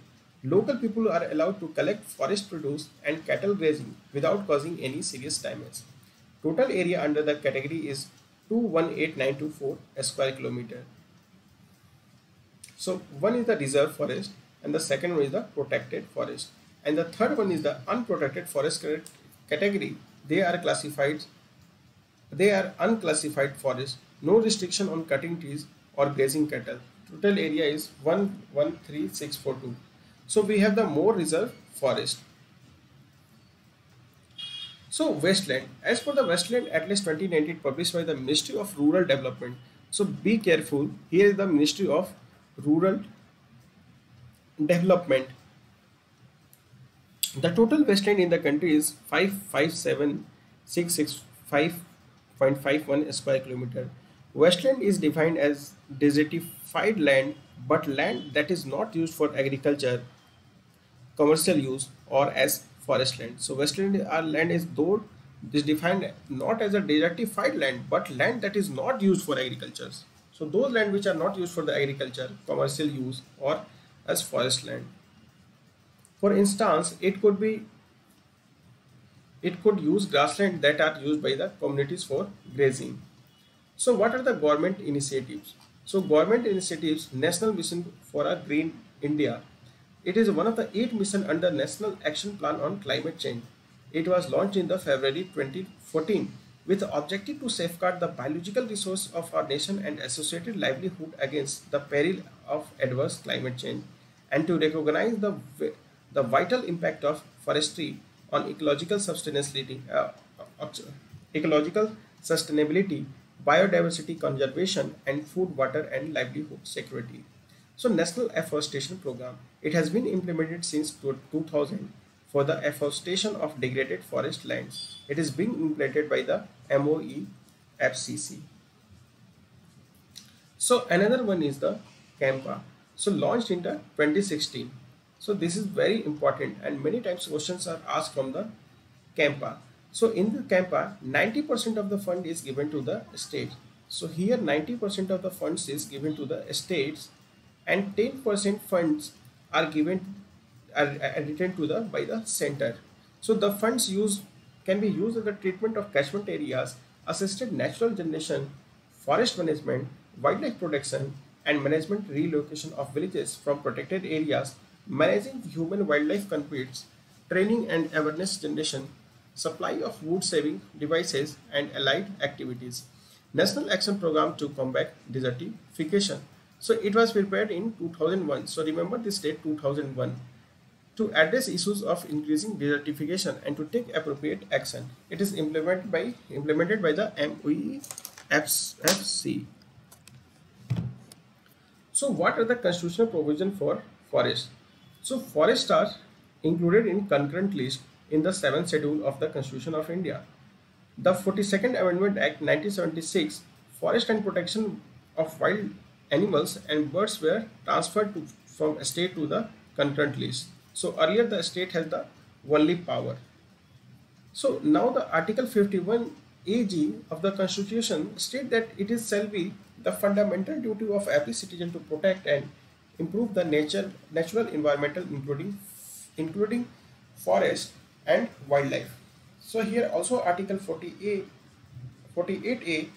Local people are allowed to collect forest produce and cattle grazing without causing any serious damage. Total area under the category is 218,924 square kilometer. So one is the reserve forest and the second one is the protected forest. And the third one is the unprotected forest category. They are unclassified forest. No restriction on cutting trees or grazing cattle. Total area is 113,642. So we have the more reserve forest. So wasteland. As for the Wasteland Atlas 2019 published by the Ministry of Rural Development. So be careful. Here is the Ministry of Rural Development. The total wasteland in the country is 557,665.51 square kilometer. Wasteland is defined as desertified land, but land that is not used for agriculture, commercial use or as forest land. So wasteland land is defined not as a desertified land, but land that is not used for agriculture. So those land which are not used for the agriculture, commercial use or as forest land. For instance, it could use grassland that are used by the communities for grazing. So what are the government initiatives? So government initiatives, National Mission for a Green India. It is one of the 8 missions under National Action Plan on Climate Change. It was launched in the February 2014 with the objective to safeguard the biological resource of our nation and associated livelihood against the peril of adverse climate change, and to recognize the vital impact of forestry on ecological sustainability, biodiversity conservation, and food, water, and livelihood security. So, National Afforestation Program. It has been implemented since 2000 for the afforestation of degraded forest lands. It is being implemented by the MOEFCC. So, another one is the CAMPA. So, launched in the 2016. So this is very important, and many times questions are asked from the CAMPA. So in the CAMPA, 90% of the fund is given to the state. So here 90% of the funds is given to the states, and 10% funds are returned to the by the center. So the funds can be used in the treatment of catchment areas, assisted natural generation, forest management, wildlife protection, and management relocation of villages from protected areas, managing human wildlife conflicts, training and awareness generation, supply of wood-saving devices, and allied activities. National Action Program to combat desertification. So it was prepared in 2001. So remember this date 2001 to address issues of increasing desertification and to take appropriate action. It is implemented by the MOE Upsc. So what are the constitutional provisions for forests? So forests are included in concurrent list in the 7th schedule of the Constitution of India. The 42nd Amendment Act 1976, forest and protection of wild animals and birds were transferred from state to the concurrent list. So earlier the state has the only power. So now the Article 51 AG of the Constitution state that it is shall be the fundamental duty of every citizen to protect and improve the natural environmental including forest and wildlife. So here also Article 48A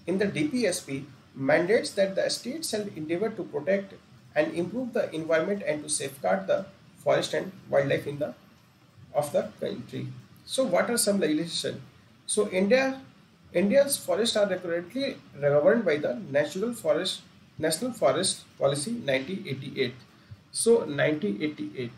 in the DPSP mandates that the state shall endeavor to protect and improve the environment and to safeguard the forest and wildlife of the country. So what are some legislation? So India's forests are currently governed by the National Forest Policy 1988. So 1988,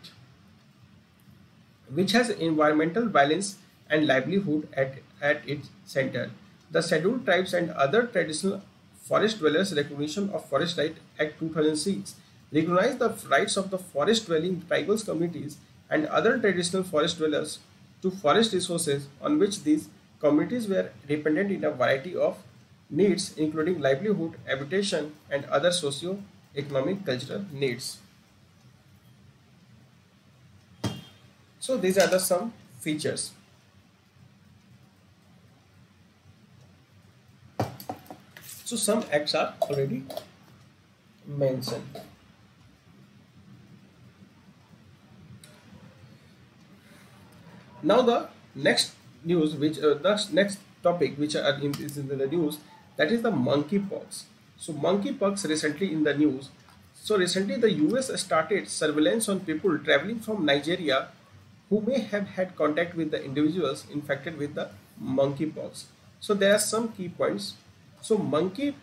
which has environmental balance and livelihood at its center. The Scheduled Tribes and Other Traditional Forest Dwellers Recognition of Forest Right Act 2006 recognize the rights of the forest dwelling tribal communities and other traditional forest dwellers to forest resources on which these communities were dependent in a variety of needs including livelihood, habitation and other socio-economic cultural needs. So these are the some features. So some acts are already mentioned. Now the next news, which next topic which is in the news, that is the monkeypox. So monkeypox recently in the news. So recently the US started surveillance on people traveling from Nigeria who may have had contact with the individuals infected with the monkeypox. So there are some key points. So monkeypox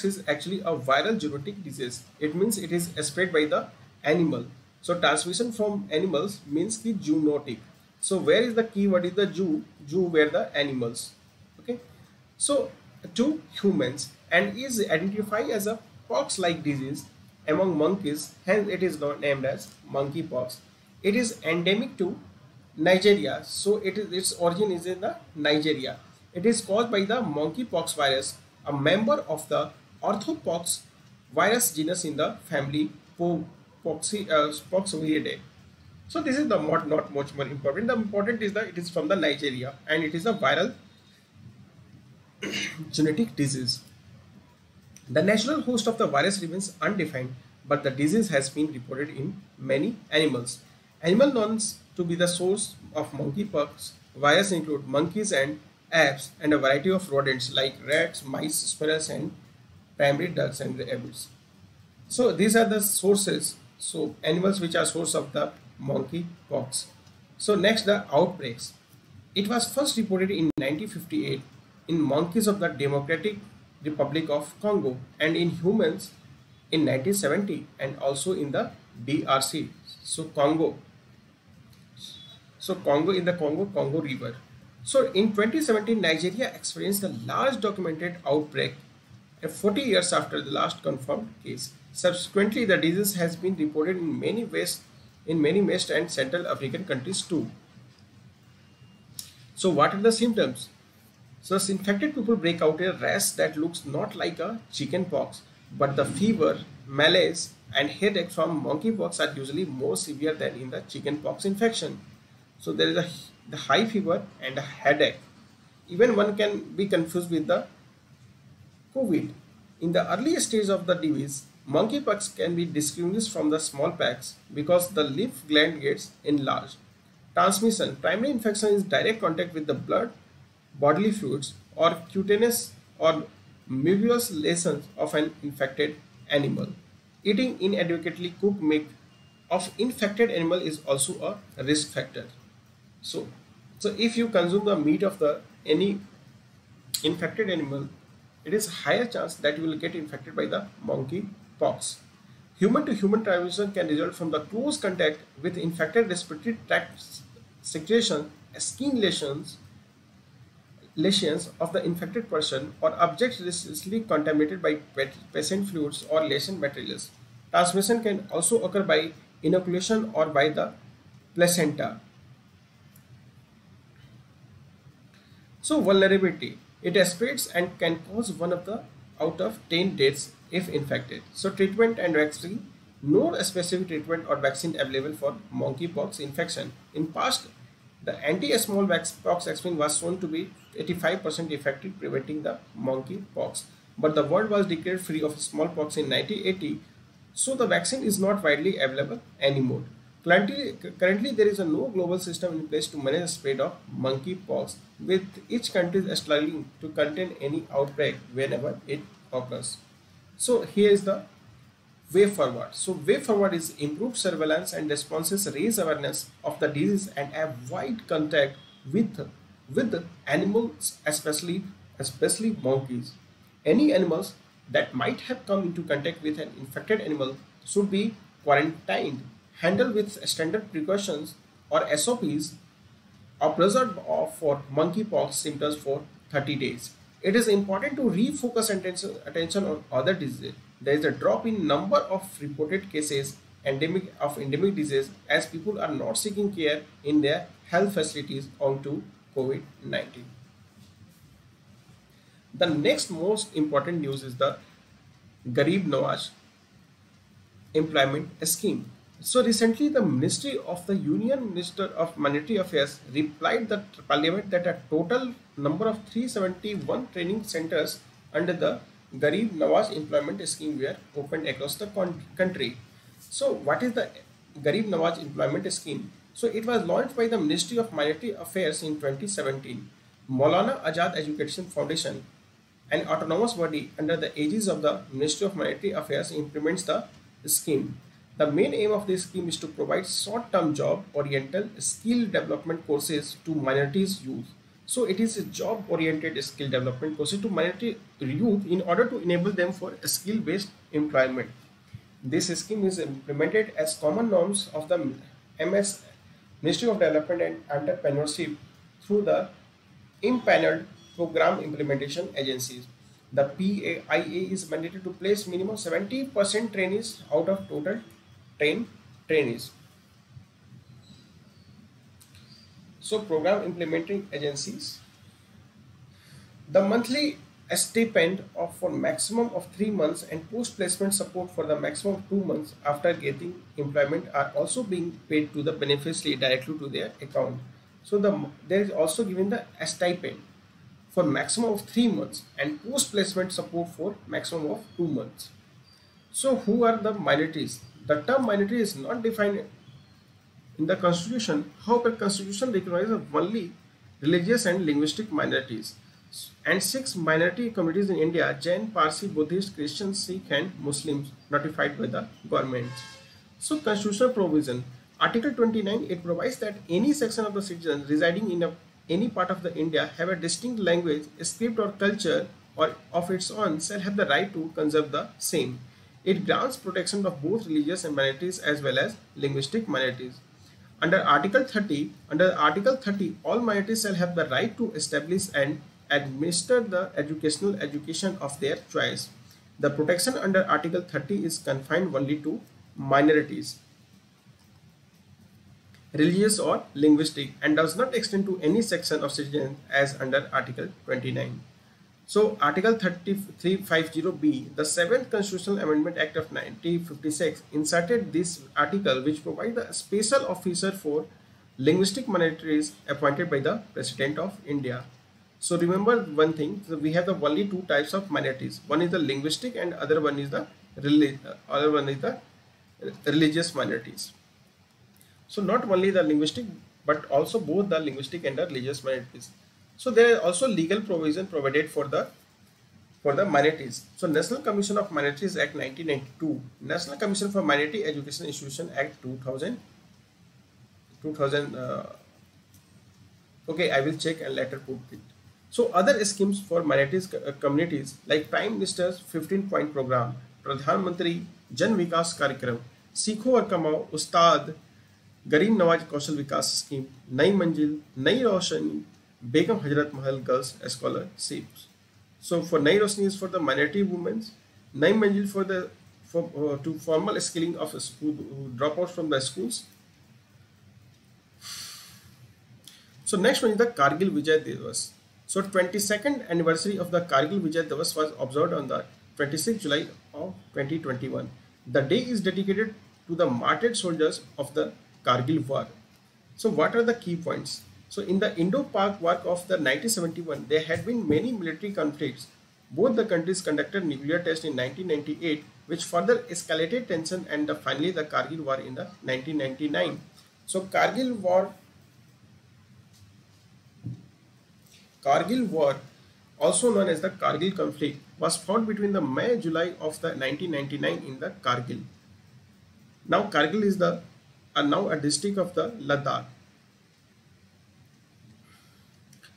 is actually a viral zoonotic disease. It means it is spread by the animal. So transmission from animals means the zoonotic. So where is the keyword is the zoo where the animals. Okay. So to humans and is identified as a pox-like disease among monkeys, hence it is not named as monkeypox. It is endemic to Nigeria, so its origin is in the Nigeria. It is caused by the monkeypox virus, a member of the orthopox virus genus in the family Poxviridae. So this is the not much more important. The important is that it is from the Nigeria and it is a viral genetic disease. The natural host of the virus remains undefined, but the disease has been reported in many animals. Animals known to be the source of monkeypox virus include monkeys and apes and a variety of rodents like rats, mice, squirrels and primary ducks and rabbits. So these are the sources. So animals which are source of the monkeypox. So next the outbreaks. It was first reported in 1958 in monkeys of the Democratic Republic of Congo and in humans in 1970 and also in the DRC. So Congo. So Congo in the Congo River. So in 2017 Nigeria experienced a large documented outbreak 40 years after the last confirmed case. Subsequently, the disease has been reported in many West and Central African countries too. So what are the symptoms? So infected people break out a rash that looks not like a chicken pox, but the fever, malaise and headache from monkeypox are usually more severe than in the chicken pox infection. So there is the high fever and a headache. Even one can be confused with the COVID. In the early stage of the disease, monkeypox can be distinguished from the smallpox because the lymph gland gets enlarged. Transmission. Primary infection is direct contact with the blood, bodily fluids, or cutaneous or mucous lesions of an infected animal. Eating inadequately cooked meat of infected animal is also a risk factor. So, so if you consume the meat of the any infected animal, it is higher chance that you will get infected by the monkey pox. Human to human transmission can result from the close contact with infected respiratory tract secretion, skin lesions of the infected person or objects recently contaminated by patient fluids or lesion materials. Transmission can also occur by inoculation or by the placenta. So vulnerability, it spreads and can cause one of the out of 10 deaths if infected. So treatment and vaccine, no specific treatment or vaccine available for monkeypox infection. In past, the anti-smallpox vaccine was shown to be 85% effective preventing the monkeypox. But the world was declared free of smallpox in 1980, so the vaccine is not widely available anymore. Currently, there is no global system in place to manage the spread of monkeypox, with each country struggling to contain any outbreak whenever it occurs. So here is the way forward. So way forward is improved surveillance and responses, raise awareness of the disease and avoid contact with animals, especially monkeys. Any animals that might have come into contact with an infected animal should be quarantined, handled with standard precautions or SOPs, or preserved for monkeypox symptoms for 30 days. It is important to refocus attention on other diseases. There is a drop in number of reported cases endemic disease as people are not seeking care in their health facilities owing to COVID-19. The next most important news is the Garib Nawaz employment scheme. So recently, the Ministry of the Union Minister of Monetary Affairs replied that Parliament that a total number of 371 training centers under the Garib Nawaz employment scheme were opened across the country. So what is the Garib Nawaz employment scheme? So it was launched by the Ministry of Monetary Affairs in 2017. Maulana Azad Education Foundation, an autonomous body under the aegis of the Ministry of Monetary Affairs, implements the scheme. The main aim of this scheme is to provide short-term job-oriented skill development courses to minorities youth. So it is a job-oriented skill development courses to minority youth in order to enable them for skill-based employment. This scheme is implemented as common norms of the MS Ministry of Development and Entrepreneurship through the impaneled program implementation agencies. The PAIA is mandated to place minimum 70% trainees out of total trainees. So program implementing agencies, the monthly stipend for maximum of 3 months and post placement support for the maximum of 2 months after getting employment are also being paid to the beneficiary directly to their account. So there is also given the stipend for maximum of 3 months and post placement support for maximum of 2 months. So who are the minorities? The term minority is not defined in the constitution. However, constitution recognizes only religious and linguistic minorities and 6 minority communities in India: Jain, Parsi, Buddhist, Christian, Sikh and Muslims notified by the government. So constitutional provision, Article 29, it provides that any section of the citizens residing in any part of the India have a distinct language, script or culture or of its own shall have the right to conserve the same. It grants protection of both religious minorities as well as linguistic minorities. Under Article 30, all minorities shall have the right to establish and administer the education of their choice. The protection under Article 30 is confined only to minorities, religious or linguistic, and does not extend to any section of citizens as under Article 29. So Article 3350B, the 7th Constitutional Amendment Act of 1956, inserted this article which provides a special officer for linguistic minorities appointed by the President of India. So remember one thing, so we have the only 2 types of minorities. One is the linguistic and other one is the religious minorities. So not only the linguistic but also both the linguistic and the religious minorities. So there is also legal provision provided for the for the minorities. So National Commission of Minorities Act 1992, National Commission for Minority Education Institution Act 2000, okay, I will check and later put it. So other schemes for minorities communities like Prime Minister's 15-point program, Pradhan Mantri Jan Vikas Karyakram, Sikho और कमाओ उस्ताद गरीब नवाज कौशल विकास scheme, नई मंजिल, Nai Roshni, Begum Hazrat Mahal Girls Scholarships. So for Nai Roshni is for the minority women, Nai Manjil for the to formal skilling of school who drop out from the schools. So next one is the Kargil Vijay Divas. So 22nd anniversary of the Kargil Vijay Divas was observed on the 26th July of 2021. The day is dedicated to the martyred soldiers of the Kargil War. So what are the key points? So in the Indo-Pak War of the 1971, there had been many military conflicts. Both the countries conducted nuclear tests in 1998, which further escalated tension, and finally the Kargil War in the 1999. So Kargil War, also known as the Kargil conflict, was fought between the May-July of the 1999 in the Kargil. Now Kargil is now a district of the Ladakh.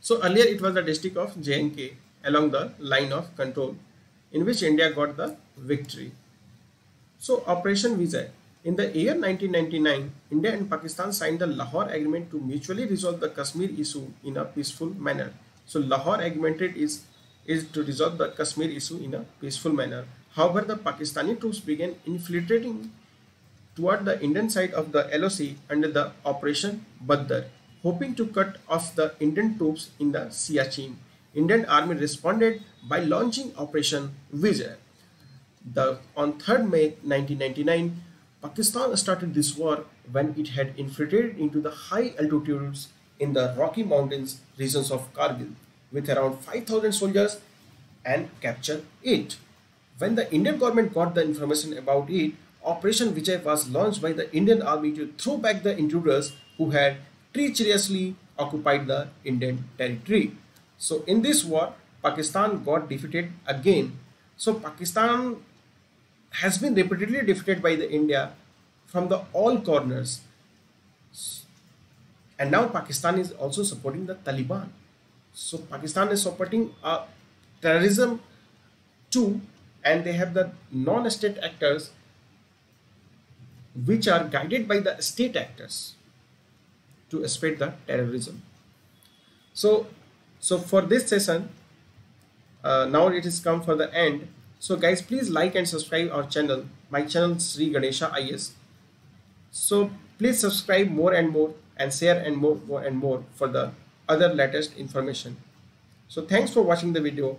So earlier it was the district of J&K along the line of control, in which India got the victory. So Operation Vijay. In the year 1999, India and Pakistan signed the Lahore Agreement to mutually resolve the Kashmir issue in a peaceful manner. So Lahore Agreement is to resolve the Kashmir issue in a peaceful manner. However, the Pakistani troops began infiltrating toward the Indian side of the LOC under the Operation Badr, hoping to cut off the Indian troops in the Siachen. Indian Army responded by launching Operation Vijay. On 3rd May 1999, Pakistan started this war when it had infiltrated into the high altitudes in the Rocky Mountains regions of Kargil with around 5,000 soldiers and captured it. When the Indian government got the information about it, Operation Vijay was launched by the Indian Army to throw back the intruders who had treacherously occupied the Indian territory. So in this war, Pakistan got defeated again. So Pakistan has been repeatedly defeated by the India from the all corners. And now Pakistan is also supporting the Taliban. So Pakistan is supporting terrorism too, and they have the non-state actors which are guided by the state actors to spread the terrorism. So for this session, now it is come for the end. So guys, please like and subscribe our channel. My channel is Sri Ganesha IS. So please subscribe more and more and share and more and more for the other latest information. So thanks for watching the video.